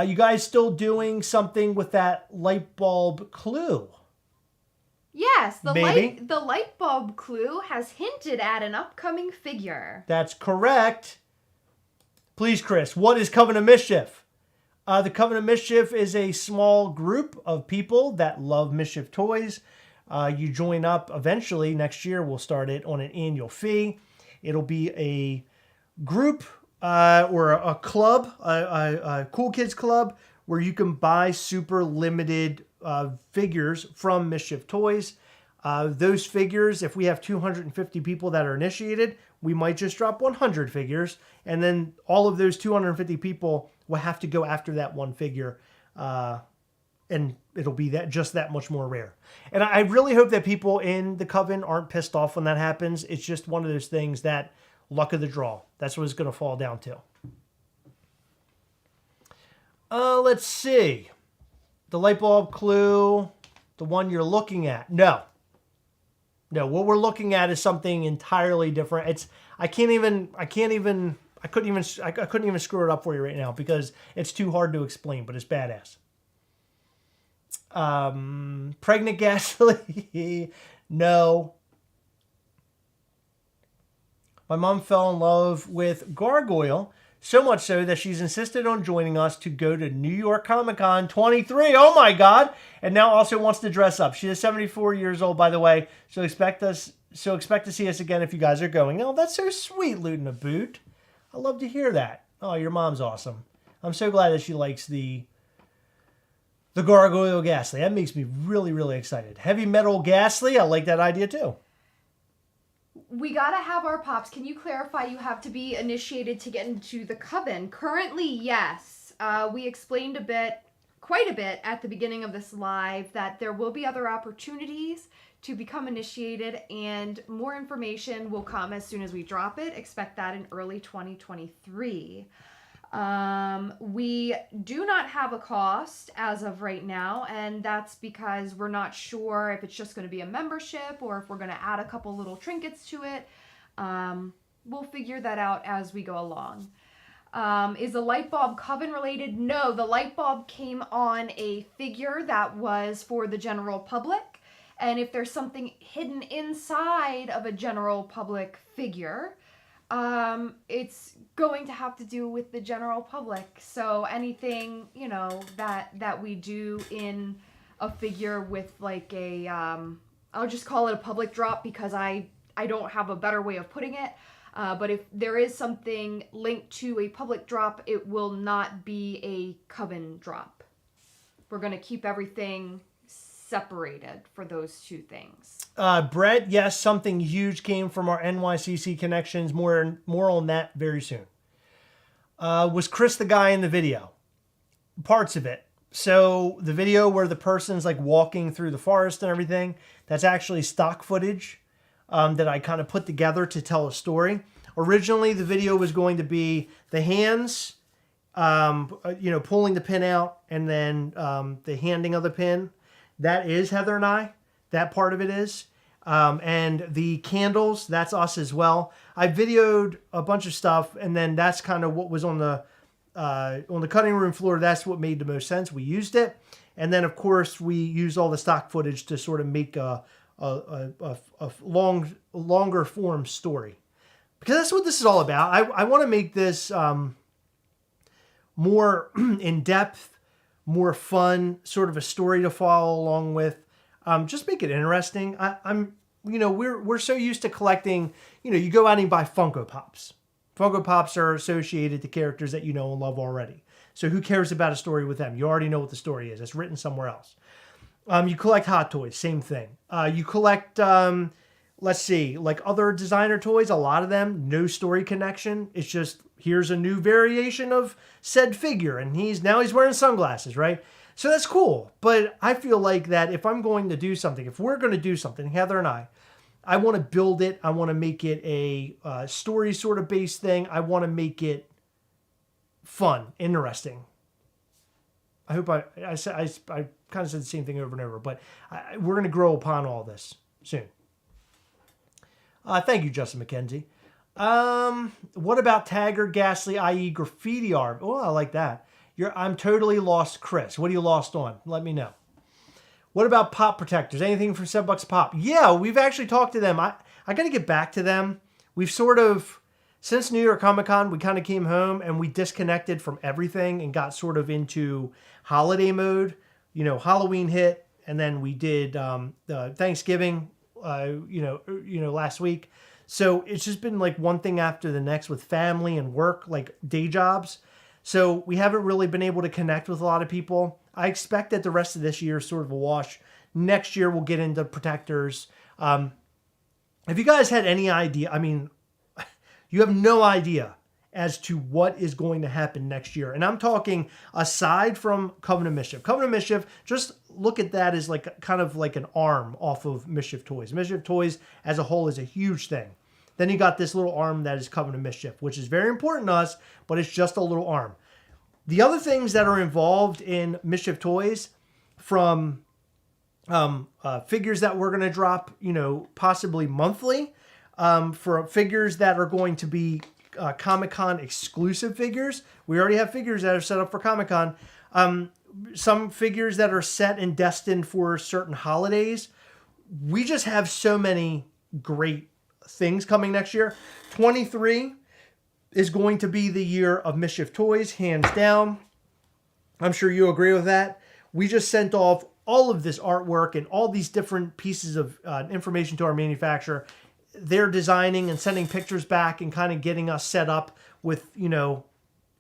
You guys still doing something with that light bulb clue? Yes, the light bulb clue has hinted at an upcoming figure. That's correct. Please, Chris, what is Coven of Mischief? The Coven of Mischief is a small group of people that love Mischief Toys. You join up eventually. Next year, we'll start it on an annual fee. It'll be a group or a club, a Cool Kids Club, where you can buy super limited figures from Mischief Toys. Those figures, if we have 250 people that are initiated, we might just drop 100 figures, and then all of those 250 people will have to go after that one figure, and it'll be just that much more rare. And I really hope that people in the Coven aren't pissed off when that happens. It's just one of those things that luck of the draw. That's what it's going to fall down to. Let's see. The light bulb clue, the one you're looking at. No, what we're looking at is something entirely different. I couldn't even screw it up for you right now because it's too hard to explain, but it's badass. Pregnant Ghastly. No. My mom fell in love with Gargoyle, so much so that she's insisted on joining us to go to New York Comic Con 23. Oh my God. And now also wants to dress up. She is 74 years old, by the way. So expect to see us again if you guys are going. Oh, that's so sweet, Looting a Boot. I love to hear that. Oh, your mom's awesome. I'm so glad that she likes the The Gargoyle Ghastly. That makes me really, really excited. Heavy Metal Ghastly. I like that idea too. We gotta have our pops. Can you clarify you have to be initiated to get into the coven? Currently, yes. We explained quite a bit at the beginning of this live that there will be other opportunities to become initiated, and more information will come as soon as we drop it. Expect that in early 2023. We do not have a cost as of right now, and that's because we're not sure if it's just going to be a membership or if we're going to add a couple little trinkets to it. We'll figure that out as we go along. Is the light bulb coven related? No, the light bulb came on a figure that was for the general public. And if there's something hidden inside of a general public figure, it's going to have to do with the general public. So anything, that we do in a figure with like a, I'll just call it a public drop because I don't have a better way of putting it. But if there is something linked to a public drop, it will not be a coven drop. We're going to keep everything separated for those two things. Brett, yes, something huge came from our NYCC connections. More on that very soon. Was Chris the guy in the video? Parts of it. So the video where the person's like walking through the forest and everything, that's actually stock footage that I kind of put together to tell a story. Originally, the video was going to be the hands, pulling the pin out, and then the handing of the pin. That is Heather and I. That part of it is. And the candles, that's us as well. I videoed a bunch of stuff, and then that's kind of what was on the cutting room floor. That's what made the most sense. We used it. And then, of course, we used all the stock footage to sort of make a longer form story. Because that's what this is all about. I want to make this more in-depth, more fun, sort of a story to follow along with. Just make it interesting. We're so used to collecting, you go out and buy Funko Pops. Funko Pops are associated to characters that you know and love already. So who cares about a story with them? You already know what the story is. It's written somewhere else. You collect Hot Toys, same thing. You collect, like other designer toys, a lot of them, no story connection. It's just, here's a new variation of said figure, and he's wearing sunglasses, right? So that's cool. But I feel like that if I'm going to do something, if we're going to do something, Heather and I want to build it. I want to make it a story sort of based thing. I want to make it fun, interesting. I hope I kind of said the same thing over and over, but we're going to grow upon all this soon. Thank you, Justin McKenzie. What about Tagger, Ghastly, i.e. graffiti art? Oh, I like that. I'm totally lost, Chris. What are you lost on? Let me know. What about pop protectors? Anything for $7 a pop? Yeah, we've actually talked to them. I got to get back to them. We've sort of, since New York Comic Con, we kind of came home and we disconnected from everything and got sort of into holiday mode. Halloween hit, and then we did Thanksgiving, last week. So it's just been like one thing after the next with family and work, like day jobs. So we haven't really been able to connect with a lot of people. I expect that the rest of this year is sort of a wash. Next year we'll get into protectors. Have you guys had any idea? I mean, you have no idea as to what is going to happen next year. And I'm talking aside from Coven of Mischief. Coven of Mischief, just look at that as like kind of like an arm off of Mischief Toys. Mischief Toys as a whole is a huge thing. Then you got this little arm that is Coven of Mischief, which is very important to us, but it's just a little arm. The other things that are involved in Mischief Toys, from figures that we're going to drop, possibly monthly, for figures that are going to be Comic-Con exclusive figures. We already have figures that are set up for Comic-Con. Some figures that are set and destined for certain holidays. We just have so many great things coming next year. 23 is going to be the year of Mischief Toys, hands down. I'm sure you agree with that. We just sent off all of this artwork and all these different pieces of information to our manufacturer. They're designing and sending pictures back and kind of getting us set up with,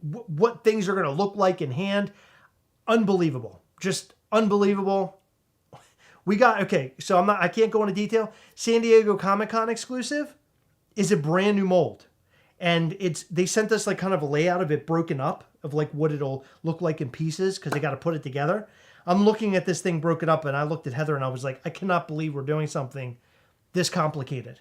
what things are going to look like in hand. Unbelievable. just unbelievable. We got, okay, so I can't go into detail. San Diego Comic-Con exclusive is a brand new mold. And they sent us like kind of a layout of it broken up of like what it'll look like in pieces because they got to put it together. I'm looking at this thing broken up and I looked at Heather and I was like, I cannot believe we're doing something this complicated.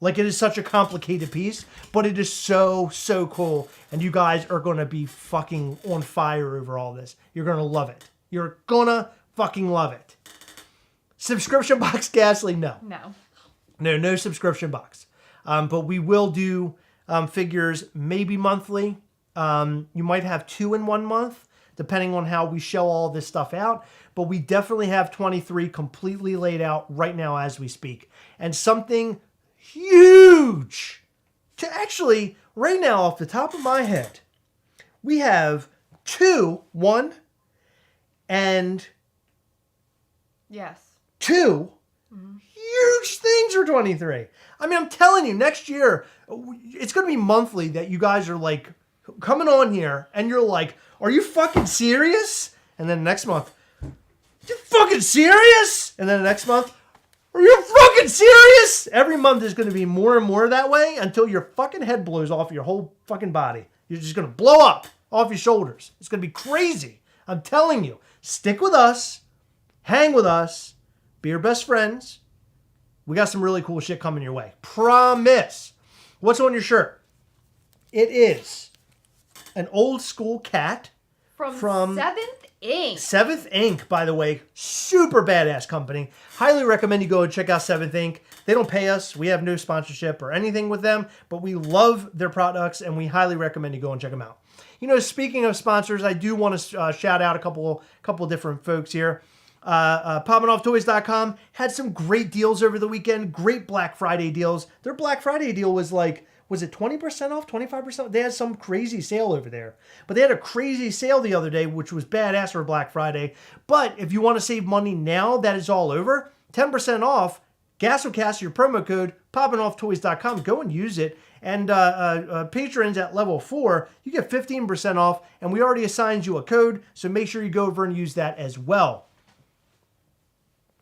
Like it is such a complicated piece, but it is so, so cool. And you guys are going to be fucking on fire over all this. You're going to love it. You're going to fucking love it. Subscription box, Ghastly? No. No subscription box. But we will do figures maybe monthly. You might have 2 in 1 month, depending on how we show all this stuff out. But we definitely have 23 completely laid out right now as we speak. And something huge to actually, right now off the top of my head, we have 2 huge things for 23. I mean, I'm telling you, next year, it's going to be monthly that you guys are like coming on here and you're like, are you fucking serious? And then next month, you fucking serious? And then the next month, are you fucking serious? Every month is going to be more and more that way until your fucking head blows off your whole fucking body. You're just going to blow up off your shoulders. It's going to be crazy. I'm telling you, stick with us, hang with us, be your best friends. We got some really cool shit coming your way. Promise. What's on your shirt? It is an old school cat from 7th Ink. 7th Ink, by the way. Super badass company. Highly recommend you go and check out 7th Ink. They don't pay us. We have no sponsorship or anything with them, but we love their products and we highly recommend you go and check them out. You know, speaking of sponsors, I do want to shout out a couple different folks here. PoppingOffToys.com had some great deals over the weekend. Great Black Friday deals. Their Black Friday deal was like, was it 20% off, 25%? They had some crazy sale over there. But they had a crazy sale the other day, which was badass for Black Friday. But if you want to save money now that is all over, 10% off, Gastlecast, your promo code, PoppingOffToys.com. Go and use it. And patrons at level 4, you get 15% off. And we already assigned you a code, so make sure you go over and use that as well.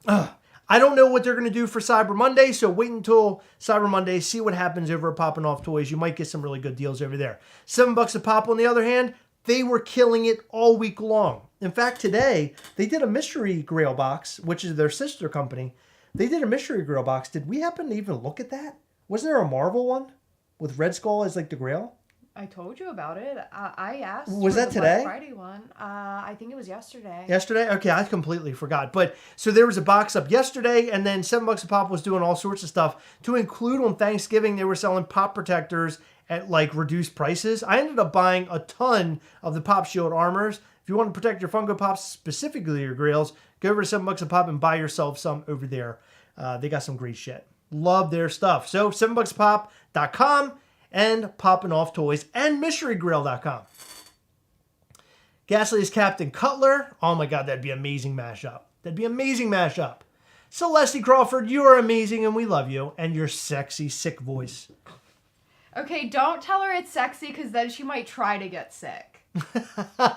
I don't know what they're going to do for Cyber Monday, so wait until Cyber Monday, see what happens over at Popping Off Toys. You might get some really good deals over there. $7 a pop, on the other hand, they were killing it all week long. In fact, today, they did a mystery grail box, which is their sister company. They did a mystery grail box. Did we happen to even look at that? Wasn't there a Marvel one with Red Skull as like the grail? I told you about it. I asked. Was that the today? Black Friday one. I think it was yesterday. Yesterday? Okay, I completely forgot. But so there was a box up yesterday, and then $7 a pop was doing all sorts of stuff. To include on Thanksgiving, they were selling pop protectors at like reduced prices. I ended up buying a ton of the Pop Shield armors. If you want to protect your Funko Pops, specifically your grails, go over to $7 a pop and buy yourself some over there. They got some great shit. Love their stuff. So $7apop.com. and Popping Off Toys and MysteryGrill.com. Ghastly's Captain Cutler. Oh my God, that'd be an amazing mashup. That'd be an amazing mashup. Celeste Crawford, you are amazing and we love you. And your sexy, sick voice. Okay, don't tell her it's sexy because then she might try to get sick.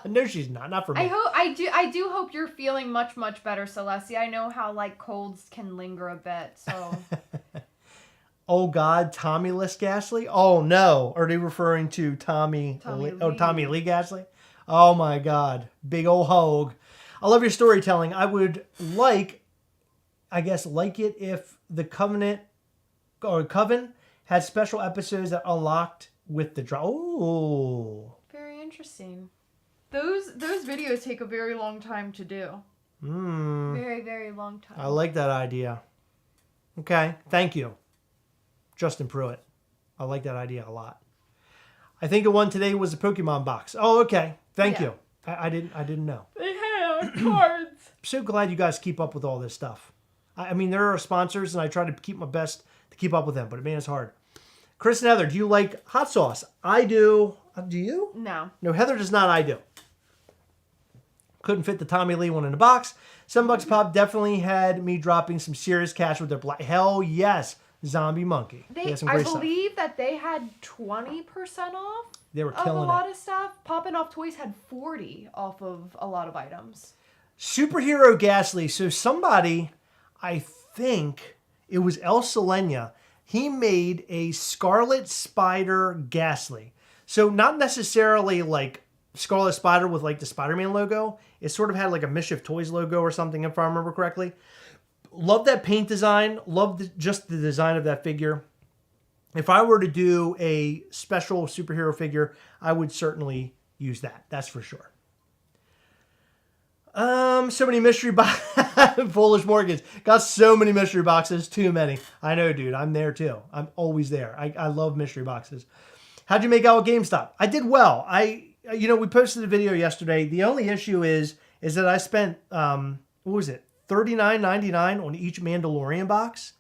No, she's not. Not for me. I do hope you're feeling much, much better, Celestia. I know how like colds can linger a bit, so... Oh God, Tommy List Ghastly? Oh no. Are they referring to Tommy Lee Ghastly? Oh my God. Big old hogue. I love your storytelling. I would like it if the Coven had special episodes that unlocked with the drop. Oh. Very interesting. Those videos take a very long time to do. Very, very long time. I like that idea. Okay. Thank you, Justin Pruitt. I like that idea a lot. I think the one today was a Pokemon box. Oh, okay. Thank you. I didn't know. They had cards. I'm so glad you guys keep up with all this stuff. I mean, there are sponsors, and I try to keep my best to keep up with them, but man, it's hard. Chris and Heather, do you like hot sauce? I do. Do you? No. No, Heather does not. I do. Couldn't fit the Tommy Lee one in the box. $7 a pop definitely had me dropping some serious cash with their black. Hell yes. Zombie Monkey. I believe that they had 20% off. They were killing a lot of stuff. Popping Off Toys had 40 off of a lot of items. Superhero Ghastly. So somebody, I think it was El Selena, he made a Scarlet Spider Ghastly. So not necessarily like Scarlet Spider with like the Spider-Man logo. It sort of had like a Mischief Toys logo or something, if I remember correctly. Love that paint design. Love just the design of that figure. If I were to do a special superhero figure, I would certainly use that. That's for sure. So many mystery boxes. Foolish Mortgage. Got so many mystery boxes. Too many. I know, dude. I'm there too. I'm always there. I love mystery boxes. How'd you make out with GameStop? I did well. We posted a video yesterday. The only issue is that I spent, what was it? $39.99 on each Mandalorian box.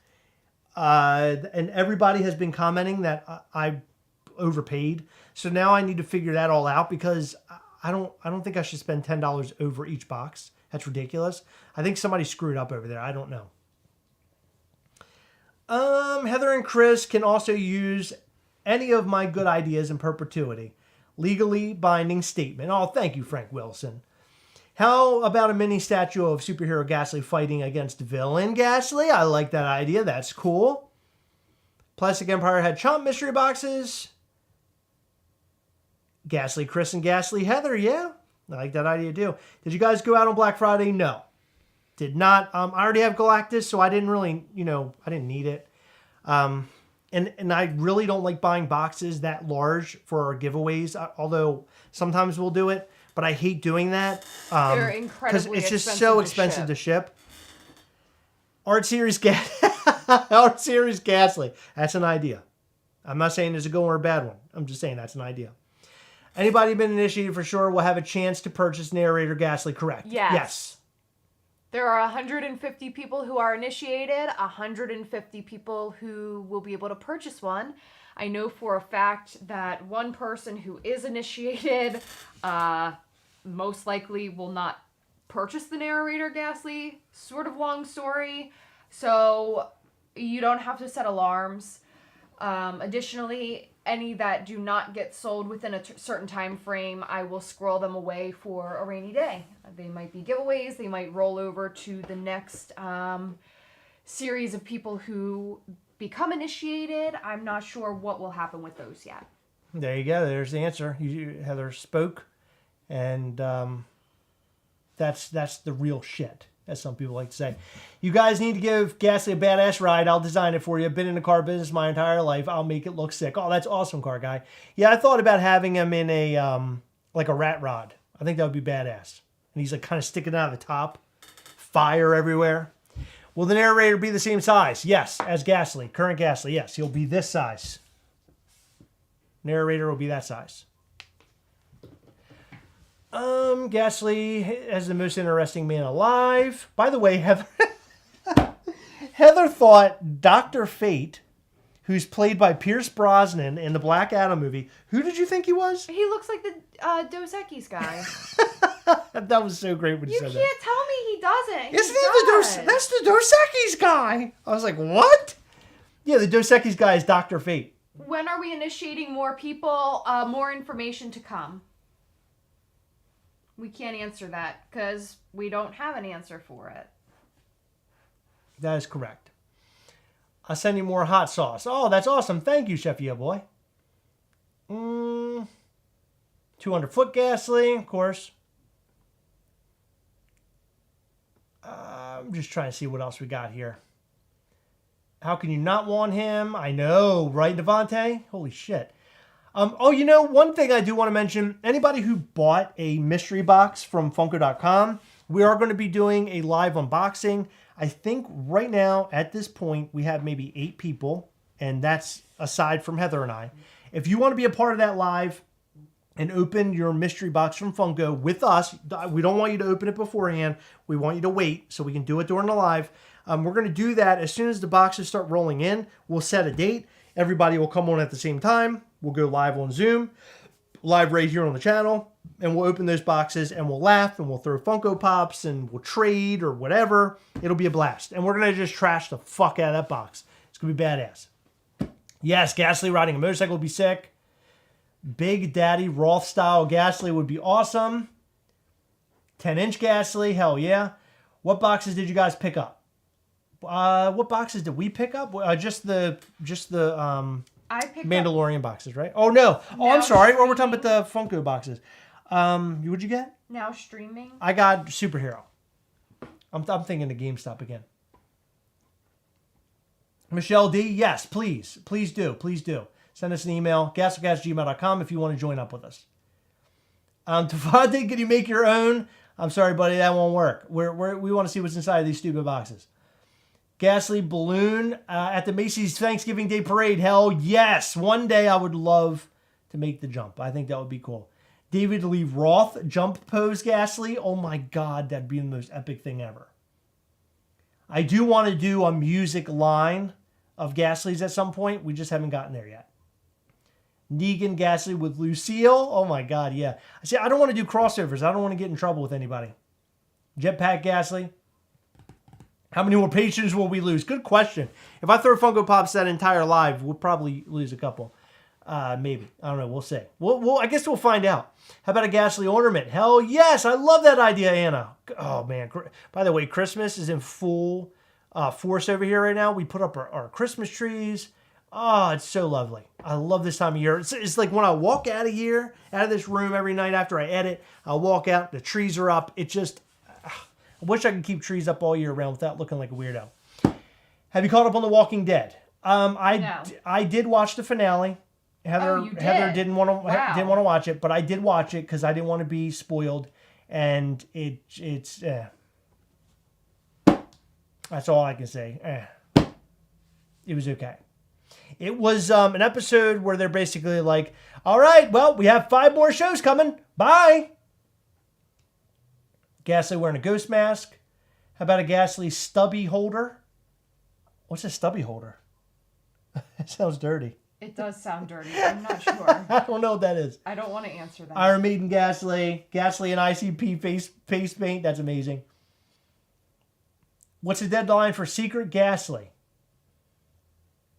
And everybody has been commenting that I overpaid. So now I need to figure that all out because I don't think I should spend $10 over each box. That's ridiculous. I think somebody screwed up over there. I don't know. Heather and Chris can also use any of my good ideas in perpetuity. Legally binding statement. Oh, thank you, Frank Wilson. How about a mini statue of superhero Ghastly fighting against villain Ghastly? I like that idea. That's cool. Plastic Empire had Chomp mystery boxes. Ghastly Chris and Ghastly Heather, yeah. I like that idea too. Did you guys go out on Black Friday? No. Did not. I already have Galactus, so I didn't really, I didn't need it. And I really don't like buying boxes that large for our giveaways, although sometimes we'll do it. But I hate doing that. They're incredibly because it's just so expensive to ship. Art Series Ghastly. That's an idea. I'm not saying it's a good one or a bad one. I'm just saying that's an idea. Anybody been initiated for sure will have a chance to purchase Narrator Ghastly, correct? Yes. There are 150 people who are initiated, 150 people who will be able to purchase one. I know for a fact that one person who is initiated most likely will not purchase the Narrator Ghastly. Sort of long story. So you don't have to set alarms. Additionally, any that do not get sold within a certain time frame, I will squirrel them away for a rainy day. They might be giveaways. They might roll over to the next series of people who become initiated. I'm not sure what will happen with those yet. There you go. There's the answer. Heather spoke, and that's the real shit, as some people like to say. You guys need to give Ghastly a badass ride. I'll design it for you. I've been in the car business my entire life. I'll make it look sick. Oh, that's awesome, car guy. Yeah, I thought about having him in a like a rat rod. I think that would be badass. And he's like kind of sticking out of the top. Fire everywhere. Will the narrator be the same size? Yes, as Ghastly. Current Ghastly, yes. He'll be this size. Narrator will be that size. Ghastly has the most interesting man alive. By the way, Heather thought Dr. Fate, who's played by Pierce Brosnan in the Black Adam movie, who did you think he was? He looks like the Dos Equis guy. That was so great when you said that. You can't tell me he doesn't. That's the Dos Equis guy. I was like, what? Yeah, the Dos Equis guy is Dr. Fate. When are we initiating more people? More information to come. We can't answer that because we don't have an answer for it. That is correct. I'll send you more hot sauce. Oh, that's awesome. Thank you, Chef Yeah Boy. 200-foot Ghastly, of course. I'm just trying to see what else we got here. How can you not want him? I know, right, Devontae? Holy shit. One thing I do want to mention, anybody who bought a mystery box from Funko.com, we are going to be doing a live unboxing. I think right now, at this point, we have maybe 8 people, and that's aside from Heather and I. If you want to be a part of that live and open your mystery box from Funko with us, we don't want you to open it beforehand. We want you to wait so we can do it during the live. We're going to do that as soon as the boxes start rolling in. We'll set a date. Everybody will come on at the same time. We'll go live on Zoom, live right here on the channel, and we'll open those boxes and we'll laugh and we'll throw Funko Pops and we'll trade or whatever. It'll be a blast. And we're going to just trash the fuck out of that box. It's going to be badass. Yes, Ghastly riding a motorcycle would be sick. Big Daddy Roth style Ghastly would be awesome. 10-inch Ghastly, hell yeah. What boxes did you guys pick up? What boxes did we pick up? Just the I picked Mandalorian boxes, right? Oh no. Oh, I'm sorry. Or we're talking about the Funko boxes. What'd you get? Now streaming. I got Superhero. I'm thinking of GameStop again. Michelle D, yes, please do. Send us an email, gastlecast@gmail.com if you want to join up with us. Tafade, can you make your own? I'm sorry, buddy, that won't work. We want to see what's inside of these stupid boxes. Ghastly balloon at the Macy's Thanksgiving Day Parade. Hell yes. One day I would love to make the jump. I think that would be cool. David Lee Roth jump pose Ghastly. Oh my God, that'd be the most epic thing ever. I do want to do a music line of Ghastlies at some point. We just haven't gotten there yet. Negan Ghastly with Lucille. Oh my God, yeah. See, I don't want to do crossovers. I don't want to get in trouble with anybody. Jetpack Ghastly. How many more patrons will we lose? Good question. If I throw Funko Pops that entire live, we'll probably lose a couple. Maybe. I don't know. We'll see. I guess we'll find out. How about a Ghastly ornament? Hell yes. I love that idea, Anna. Oh, man. By the way, Christmas is in full force over here right now. We put up our Christmas trees. Oh, it's so lovely. I love this time of year. It's like when I walk out of here, out of this room every night after I edit, I'll walk out, the trees are up. It just... I wish I could keep trees up all year round without looking like a weirdo. Have you caught up on The Walking Dead? No. I did watch the finale. Heather didn't want to watch it, but I did watch it because I didn't want to be spoiled, and it's that's all I can say. It was okay. It was an episode where they're basically like, all right, well, we have 5 more shows coming. Bye. Ghastly wearing a ghost mask. How about a Ghastly stubby holder? What's a stubby holder? It sounds dirty. It does sound dirty. I'm not sure. I don't know what that is. I don't want to answer that. Iron Maiden Ghastly. Ghastly and ICP face paint. That's amazing. What's the deadline for Secret Ghastly?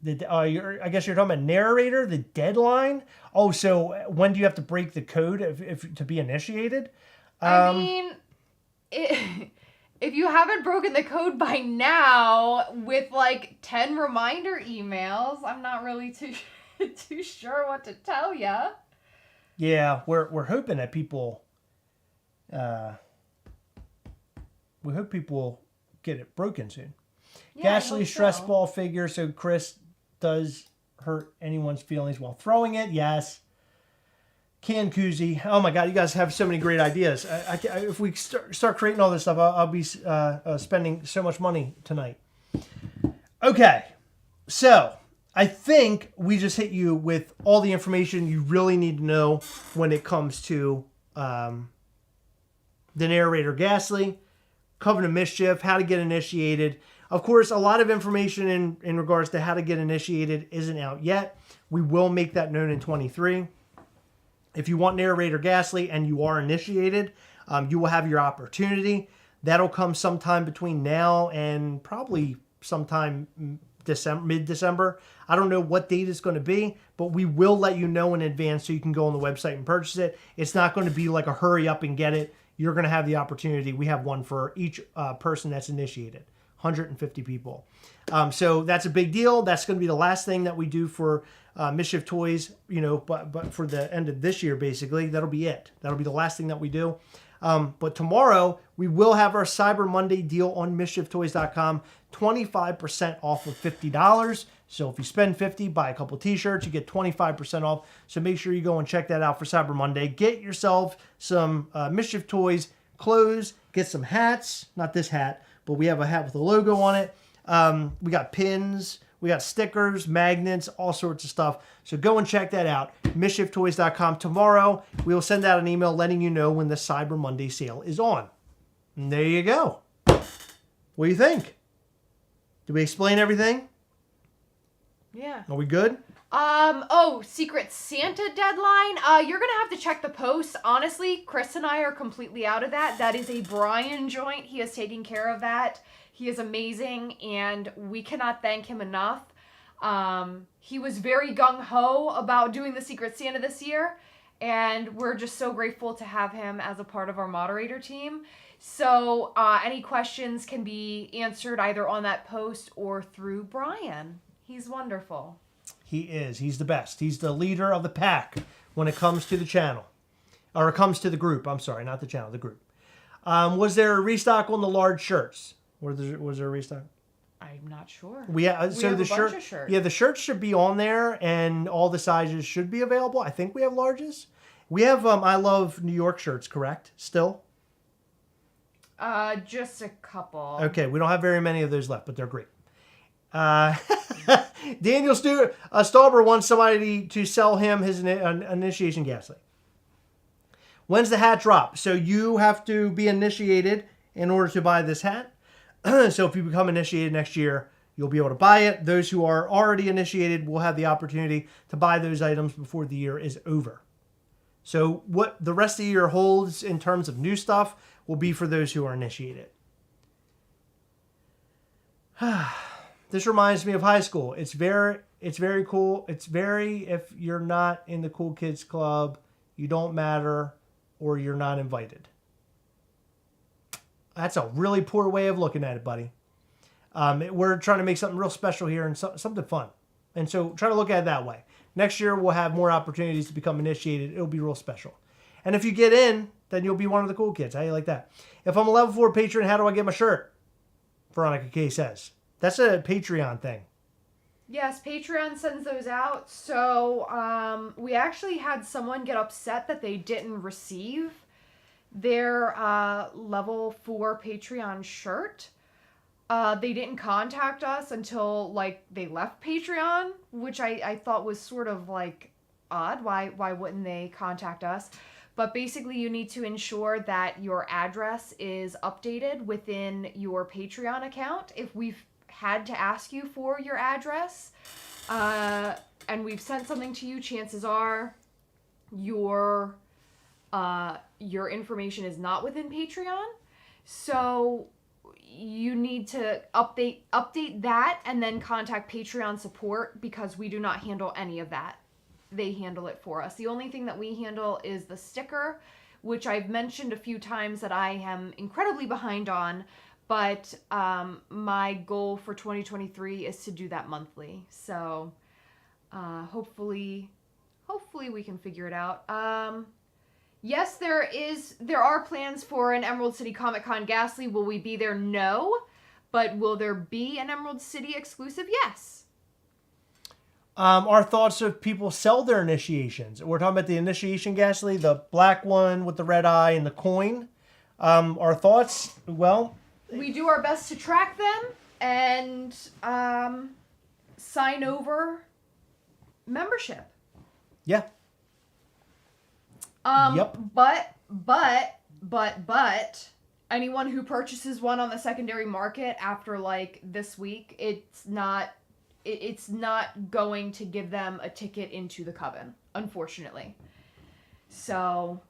I guess you're talking about narrator, the deadline? Oh, so when do you have to break the code if to be initiated? I mean... If you haven't broken the code by now with like 10 reminder emails, I'm not really too sure what to tell ya. Yeah, we're hoping that people we hope people get it broken soon. Yeah, Ghastly stress ball figure, so Chris does hurt anyone's feelings while throwing it. Yes. Can koozie. Oh my God, you guys have so many great ideas. If we start creating all this stuff, I'll be spending so much money tonight. Okay, so I think we just hit you with all the information you really need to know when it comes to the narrator Ghastly, Coven of Mischief, how to get initiated. Of course, a lot of information in regards to how to get initiated isn't out yet. We will make that known in 23. If you want narrator Ghastly and you are initiated, you will have your opportunity. That'll come sometime between now and probably sometime mid-December. I don't know what date it's going to be, but we will let you know in advance so you can go on the website and purchase it. It's not going to be like a hurry up and get it. You're going to have the opportunity. We have one for each person that's initiated. 150 people. So that's a big deal. That's going to be the last thing that we do for Mischief Toys, but for the end of this year, basically, that'll be it. That'll be the last thing that we do. But tomorrow, we will have our Cyber Monday deal on MischiefToys.com, 25% off of $50. So if you spend $50, buy a couple t-shirts, you get 25% off. So make sure you go and check that out for Cyber Monday. Get yourself some Mischief Toys clothes, get some hats, not this hat, but we have a hat with a logo on it. We got pins, we got stickers, magnets, all sorts of stuff. So go and check that out. MischiefToys.com. Tomorrow, we will send out an email letting you know when the Cyber Monday sale is on. And there you go. What do you think? Did we explain everything? Yeah. Are we good? Secret Santa deadline. You're gonna have to check the post. Honestly, Chris and I are completely out of that. That is a Brian joint. He is taking care of that. He is amazing, and we cannot thank him enough. He was very gung-ho about doing the Secret Santa this year, and we're just so grateful to have him as a part of our moderator team. So any questions can be answered either on that post or through Brian. He's wonderful. He is. He's the best. He's the leader of the pack when it comes to the channel. Or it comes to the group. I'm sorry, not the channel, the group. Was there a restock on the large shirts? Was there a restock? I'm not sure. We have a bunch of shirts. Yeah, the shirts should be on there, and all the sizes should be available. I think we have larges. We have I Love New York shirts, correct? Still? Just a couple. Okay, we don't have very many of those left, but they're great. Daniel Stauber wants somebody to sell him his initiation Ghastly. When's the hat drop? So you have to be initiated in order to buy this hat. So if you become initiated next year, you'll be able to buy it. Those who are already initiated will have the opportunity to buy those items before the year is over. So what the rest of the year holds in terms of new stuff will be for those who are initiated. This reminds me of high school. It's very cool. If you're not in the Cool Kids Club, you don't matter, or you're not invited. That's a really poor way of looking at it, buddy. We're trying to make something real special here and something fun. And so try to look at it that way. Next year, we'll have more opportunities to become initiated. It'll be real special. And if you get in, then you'll be one of the cool kids. How do you like that? If I'm a level 4 patron, how do I get my shirt? Veronica K says. That's a Patreon thing. Yes, Patreon sends those out. So we actually had someone get upset that they didn't receive their level 4 Patreon shirt. They didn't contact us until they left Patreon, which I thought was sort of odd. Why wouldn't they contact us? But basically you need to ensure that your address is updated within your Patreon account. If we've had to ask you for your address and we've sent something to you, chances are your information is not within Patreon. So you need to update that and then contact Patreon support, because we do not handle any of that. They handle it for us. The only thing that we handle is the sticker, which I've mentioned a few times that I am incredibly behind on, but my goal for 2023 is to do that monthly. So hopefully we can figure it out. Yes, there are plans for an Emerald City Comic Con Ghastly. Will we be there? No. But will there be an Emerald City exclusive? Yes. Our thoughts if people sell their initiations. We're talking about the initiation Ghastly, the black one with the red eye and the coin. Our thoughts, well... We do our best to track them and sign over membership. Yeah. Yep. But anyone who purchases one on the secondary market after this week, it's not going to give them a ticket into the Coven, unfortunately. So,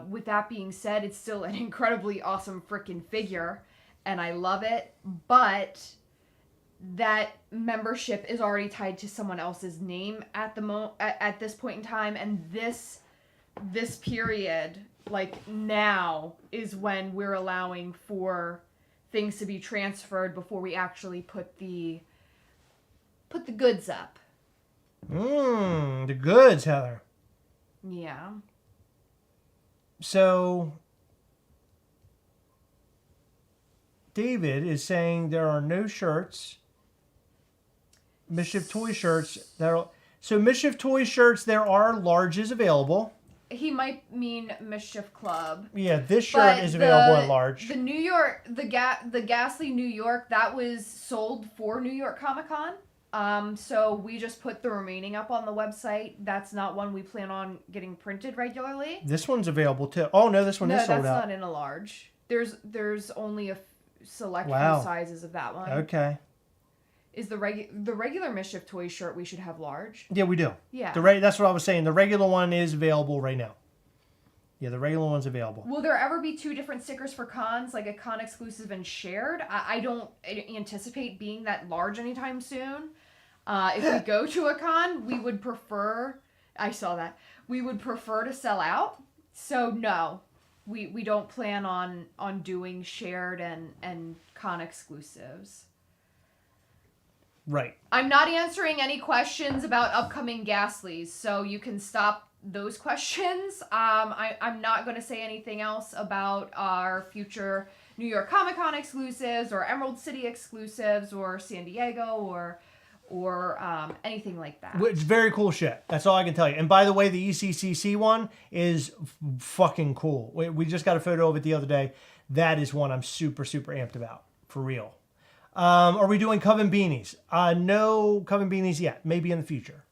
with that being said, it's still an incredibly awesome freaking figure, and I love it, but that membership is already tied to someone else's name at this point in time, and this period, now, is when we're allowing for things to be transferred before we actually put the goods up. The goods, Heather. Yeah. So, David is saying there are no shirts. Mischief Toy shirts. So Mischief Toy shirts, there are larges available. He might mean Mischief Club. Yeah, this shirt is available in large. The New York, the Ghastly New York, that was sold for New York Comic Con. So we just put the remaining up on the website. That's not one we plan on getting printed regularly. This one's available too. Oh no, this one is sold out. No, that's not in a large. There's only a select few sizes of that one. Okay. Is the regular Mischief Toy shirt we should have large? Yeah, we do. Yeah. That's what I was saying. The regular one is available right now. Yeah, the regular one's available. Will there ever be 2 different stickers for cons, like a con exclusive and shared? I don't anticipate being that large anytime soon. If we go to a con, we would prefer... I saw that. we would prefer to sell out. So no, we don't plan on doing shared and con exclusives. Right. I'm not answering any questions about upcoming Ghastlies, so you can stop those questions. I'm not going to say anything else about our future New York Comic Con exclusives or Emerald City exclusives or San Diego or anything like that. It's very cool shit. That's all I can tell you. And by the way, the ECCC one is fucking cool. We just got a photo of it the other day. That is one I'm super, super amped about. For real. Are we doing Coven beanies? No Coven beanies yet. Maybe in the future.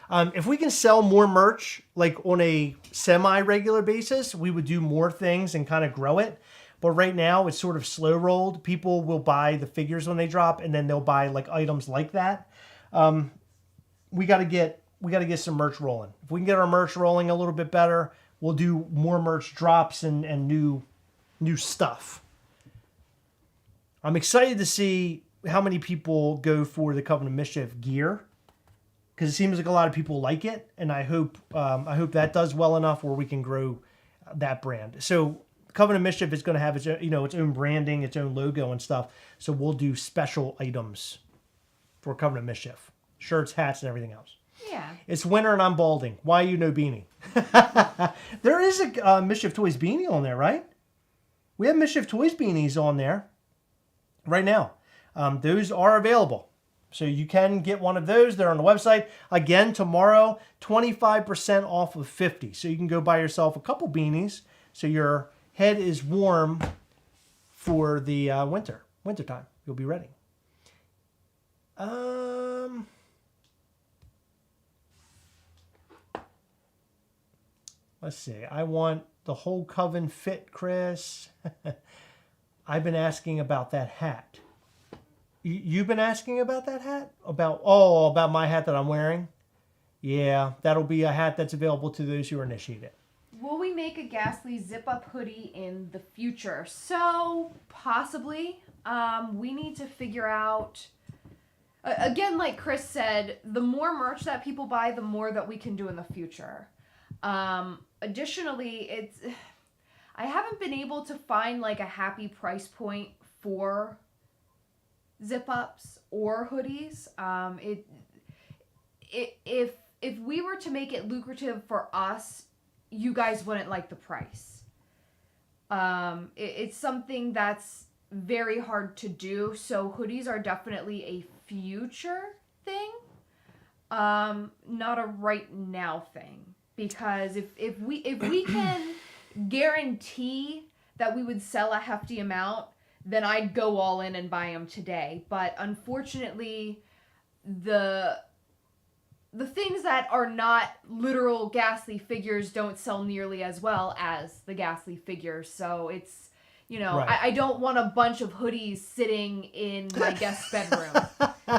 If we can sell more merch, like on a semi-regular basis, we would do more things and kind of grow it. But right now, it's sort of slow rolled. People will buy the figures when they drop, and then they'll buy like items like that. We got to get some merch rolling. If we can get our merch rolling a little bit better, we'll do more merch drops and new stuff. I'm excited to see how many people go for the Coven of Mischief gear, because it seems like a lot of people like it, and I hope that does well enough where we can grow that brand. So Coven of Mischief is going to have its own, its own branding, its own logo and stuff. So we'll do special items for Coven of Mischief, shirts, hats, and everything else. Yeah. It's winter and I'm balding. Why you no beanie? There is a Mischief Toys beanie on there, right? We have Mischief Toys beanies on there right now. Those are available. So you can get one of those. They're on the website. Again, tomorrow, 25% off of 50. So you can go buy yourself a couple beanies so your head is warm for the wintertime. You'll be ready. Let's see. I want the whole Coven fit, Chris. I've been asking about that hat. You've been asking about that hat? About my hat that I'm wearing? Yeah, that'll be a hat that's available to those who are initiated. Will we make a Ghastly zip-up hoodie in the future? So, possibly. We need to figure out... Again, like Chris said, the more merch that people buy, the more that we can do in the future. Additionally, I haven't been able to find like a happy price point for zip-ups or hoodies. If we were to make it lucrative for us, you guys wouldn't like the price. It's something that's very hard to do. So hoodies are definitely a future thing, not a right now thing. Because if we can guarantee that we would sell a hefty amount, then I'd go all in and buy them today. But unfortunately, the things that are not literal Ghastly figures don't sell nearly as well as the Ghastly figures. So it's, right. I don't want a bunch of hoodies sitting in my guest bedroom,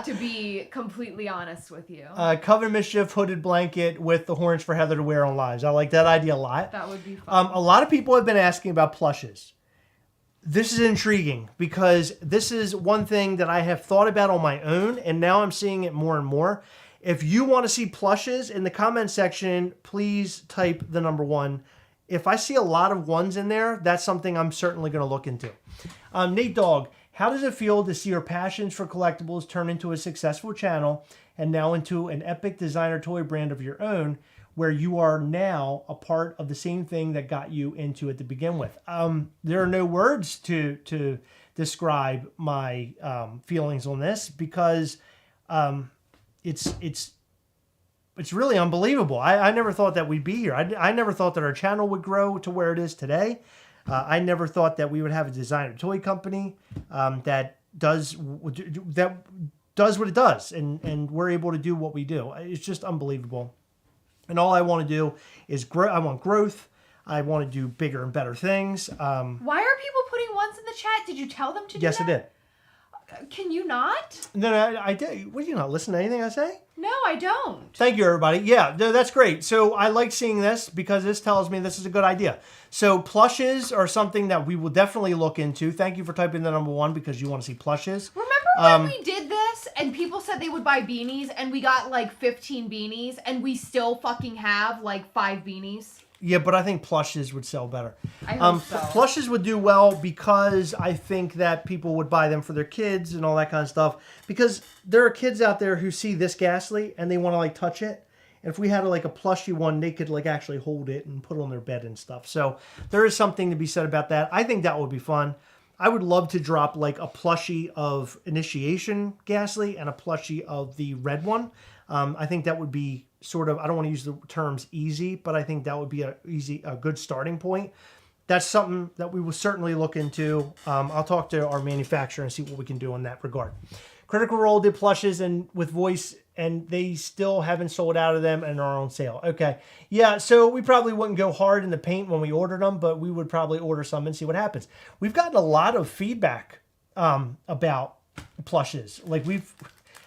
to be completely honest with you. Coven Mischief hooded blanket with the horns for Heather to wear on lives. I like that idea a lot. That would be fun. A lot of people have been asking about plushes. This is intriguing because this is one thing that I have thought about on my own, and now I'm seeing it more and more. If you want to see plushes in the comment section, please type the number 1. If I see a lot of ones in there, that's something I'm certainly going to look into. Nate Dogg, how does it feel to see your passions for collectibles turn into a successful channel and now into an epic designer toy brand of your own, where you are now a part of the same thing that got you into it to begin with? There are no words to describe my feelings on this, because it's really unbelievable. I never thought that we'd be here. I never thought that our channel would grow to where it is today. I never thought that we would have a designer toy company that does what it does, and we're able to do what we do. It's just unbelievable. And all I want to do is grow. I want growth. I want to do bigger and better things. Why are people putting ones in the chat? Did you tell them to do that? Yes, I did. Can you not? No, I did. Would you not listen to anything I say? No, I don't. Thank you, everybody. Yeah, no, that's great. So I like seeing this because this tells me this is a good idea. So plushes are something that we will definitely look into. Thank you for typing the number 1 because you want to see plushes. Remember when we did this and people said they would buy beanies and we got like 15 beanies and we still fucking have like 5 beanies? Yeah, but I think plushes would sell better. I hope so. Plushes would do well because I think that people would buy them for their kids and all that kind of stuff. Because there are kids out there who see this Ghastly and they want to like touch it. And if we had like a plushy one, they could like actually hold it and put it on their bed and stuff. So there is something to be said about that. I think that would be fun. I would love to drop like a plushie of Initiation Ghastly and a plushie of the red one. I think that would be sort of, I don't want to use the terms easy, but I think that would be a good starting point. That's something that we will certainly look into. I'll talk to our manufacturer and see what we can do in that regard. Critical Role did plushes and with voice, and they still haven't sold out of them and are on sale. Okay. Yeah, so we probably wouldn't go hard in the paint when we ordered them, but we would probably order some and see what happens. We've gotten a lot of feedback about plushes. Like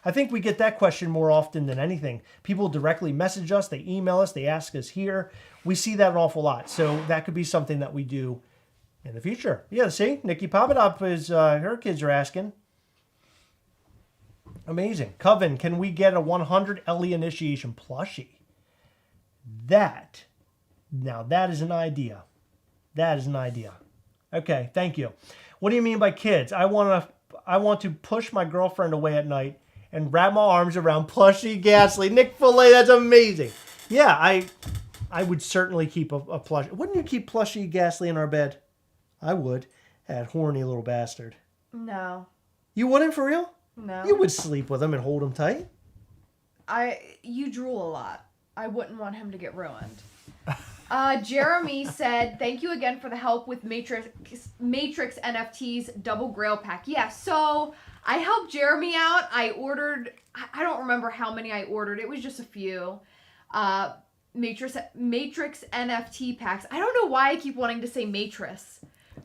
I think we get that question more often than anything. People directly message us, they email us, they ask us here. We see that an awful lot. So that could be something that we do in the future. Yeah, see, Nikki Papadop is, her kids are asking. Amazing. Coven, can we get a 100 Ellie Initiation plushie? Now that is an idea. That is an idea. Okay, thank you. What do you mean by kids? I want to push my girlfriend away at night and wrap my arms around plushie Ghastly. Nick Fillet, that's amazing. Yeah, I would certainly keep a plush. Wouldn't you keep plushie Ghastly in our bed? I would. That horny little bastard. No. You wouldn't for real? No. You would sleep with him and hold him tight. You drool a lot. I wouldn't want him to get ruined. Jeremy said, thank you again for the help with Matrix NFT's Double Grail Pack. Yeah, so I helped Jeremy out. I ordered, I don't remember how many I ordered. It was just a few. Matrix NFT packs. I don't know why I keep wanting to say Matrix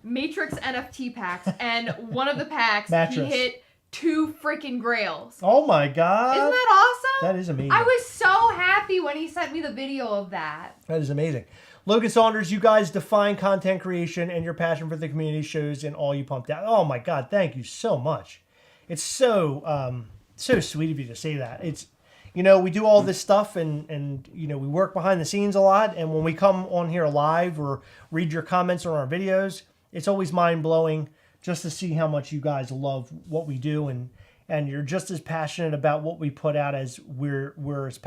NFT packs. And one of the packs, he hit 2 freaking grails. Oh my God. Isn't that awesome? That is amazing. I was so happy when he sent me the video of that. That is amazing. Logan Saunders, you guys define content creation and your passion for the community shows in all you pumped out. Oh my God, thank you so much. It's so sweet of you to say that. It's, we do all this stuff and we work behind the scenes a lot. And when we come on here live or read your comments on our videos, it's always mind blowing just to see how much you guys love what we do and you're just as passionate about what we put out as we're as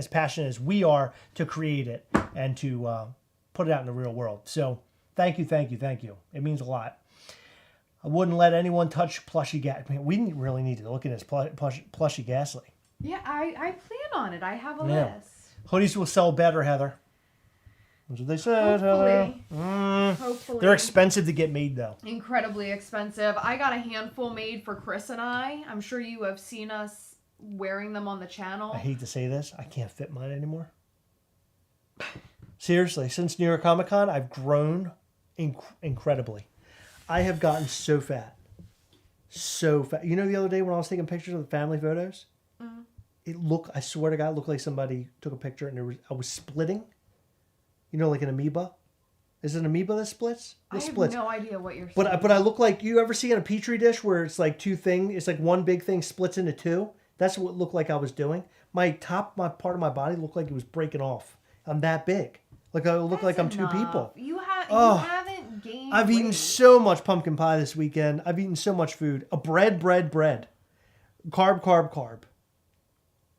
passionate as we are to create it and to put it out in the real world. So thank you. It means a lot. I wouldn't let anyone touch plushie Ghastly. We really need to look at this plushie Ghastly. Yeah, I plan on it. I have a list. Hoodies will sell better, Heather. That's what they said, Heather. Hopefully. They're expensive to get made, though. Incredibly expensive. I got a handful made for Chris and I. I'm sure you have seen us wearing them on the channel. I hate to say this. I can't fit mine anymore. Seriously, since New York Comic Con, I've grown incredibly. I have gotten so fat. So fat. The other day when I was taking pictures of the family photos, I swear to God, it looked like somebody took a picture and I was splitting. Like an amoeba. Is it an amoeba that splits? I have no idea what you're saying. But I look like, you ever see in a Petri dish where it's like two things, it's like one big thing splits into two? That's what it looked like I was doing. My part of my body looked like it was breaking off. I'm that big. Like I look like I'm two people. You haven't gained I've eaten so much pumpkin pie this weekend. I've eaten so much food. Bread. Carb.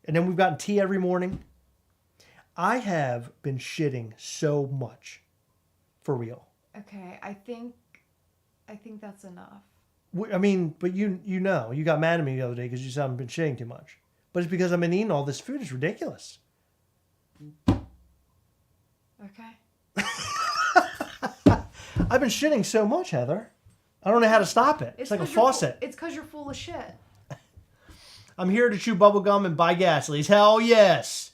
And then we've gotten tea every morning. I have been shitting so much. For real. Okay, I think that's enough. I mean, but you got mad at me the other day because you said I've been shitting too much. But it's because I've been eating all this food. It's ridiculous. Okay. I've been shitting so much, Heather. I don't know how to stop it. It's like a faucet. It's because you're full of shit. I'm here to chew bubblegum and buy Ghastlies. Hell yes.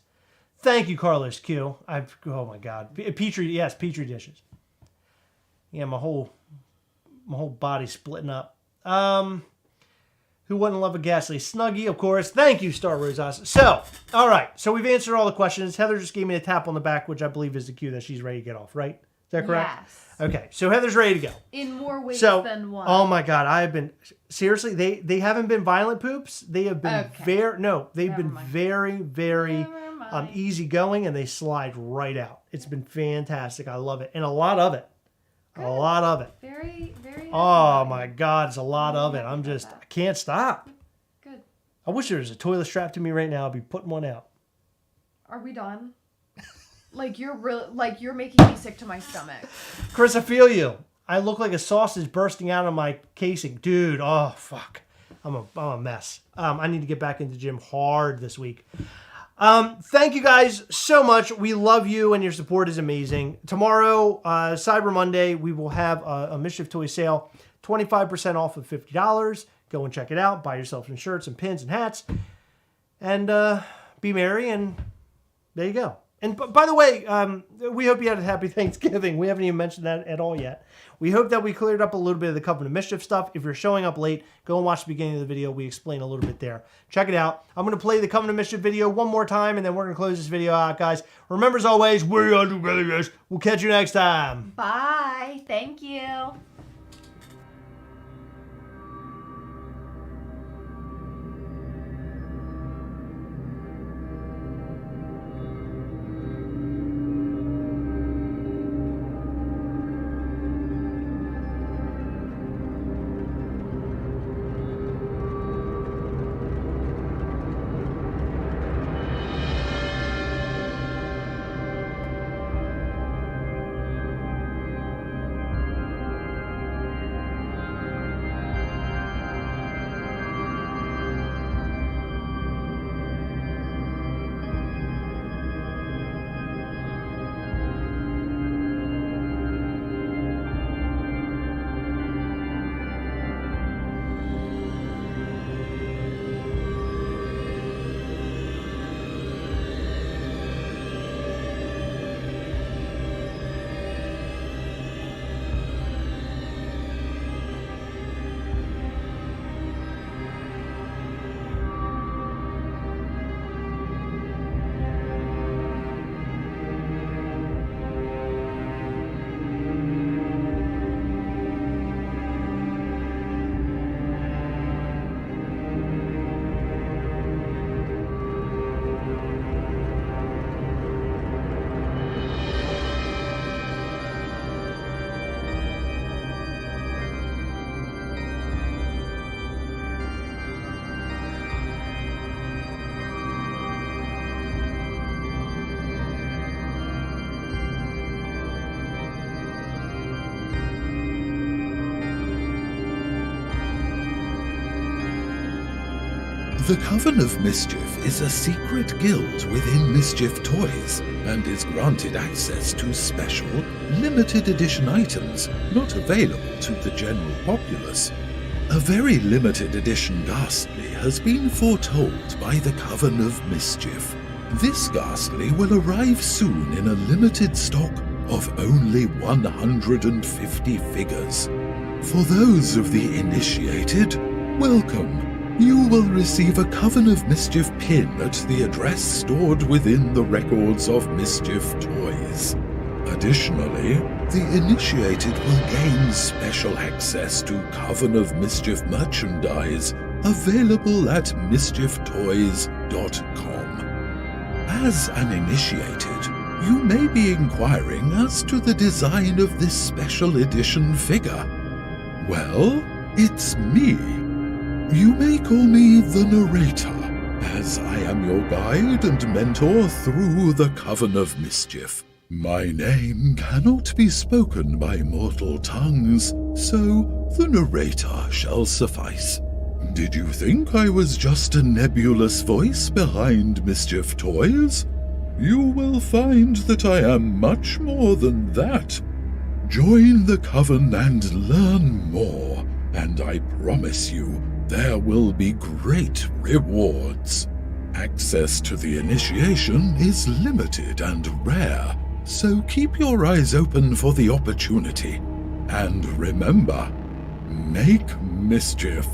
Thank you, Carlos Q. Oh my God. Petri dishes. Yeah, my whole body's splitting up. Who wouldn't love a ghastly Snuggie, of course. Thank you, Star Rosas. So, all right. So we've answered all the questions. Heather just gave me a tap on the back, which I believe is the cue that she's ready to get off, right? Is that correct? Yes. Okay. So Heather's ready to go. In more ways than one. Oh my God. I have been, seriously, they haven't been violent poops. They have been very easygoing, and they slide right out. It's been fantastic. I love it. And a lot of it. Good. A lot of it. Very, very. Oh my God, it's a lot of it. I can't stop. Good. I wish there was a toilet strapped to me right now. I'd be putting one out. Are we done? you're making me sick to my stomach. Chris, I feel you. I look like a sausage bursting out of my casing. Dude, oh fuck. I'm a mess. I need to get back into the gym hard this week. Thank you guys so much. We love you, and your support is amazing. Tomorrow, Cyber Monday, we will have a Mischief Toy sale, 25% off of $50. Go and check it out. Buy yourself some shirts and pins and hats, and be merry. And there you go. And by the way, we hope you had a happy Thanksgiving. We haven't even mentioned that at all yet. We hope that we cleared up a little bit of the Coven of Mischief stuff. If you're showing up late, go and watch the beginning of the video. We explain a little bit there. Check it out. I'm going to play the Coven of Mischief video one more time, and then we're going to close this video out, guys. Remember, as always, we're all together, guys. We'll catch you next time. Bye. Thank you. The Coven of Mischief is a secret guild within Mischief Toys and is granted access to special, limited edition items not available to the general populace. A very limited edition Ghastly has been foretold by the Coven of Mischief. This Ghastly will arrive soon in a limited stock of only 150 figures. For those of the initiated, welcome. You will receive a Coven of Mischief pin at the address stored within the records of Mischief Toys. Additionally, the initiated will gain special access to Coven of Mischief merchandise available at mischieftoys.com. As an initiated, you may be inquiring as to the design of this special edition figure. Well, it's me. You may call me the narrator, as I am your guide and mentor through the Coven of Mischief. My name cannot be spoken by mortal tongues, so the narrator shall suffice. Did you think I was just a nebulous voice behind Mischief Toys? You will find that I am much more than that. Join the Coven and learn more, and I promise you, there will be great rewards. Access to the initiation is limited and rare, so keep your eyes open for the opportunity. And remember, make mischief.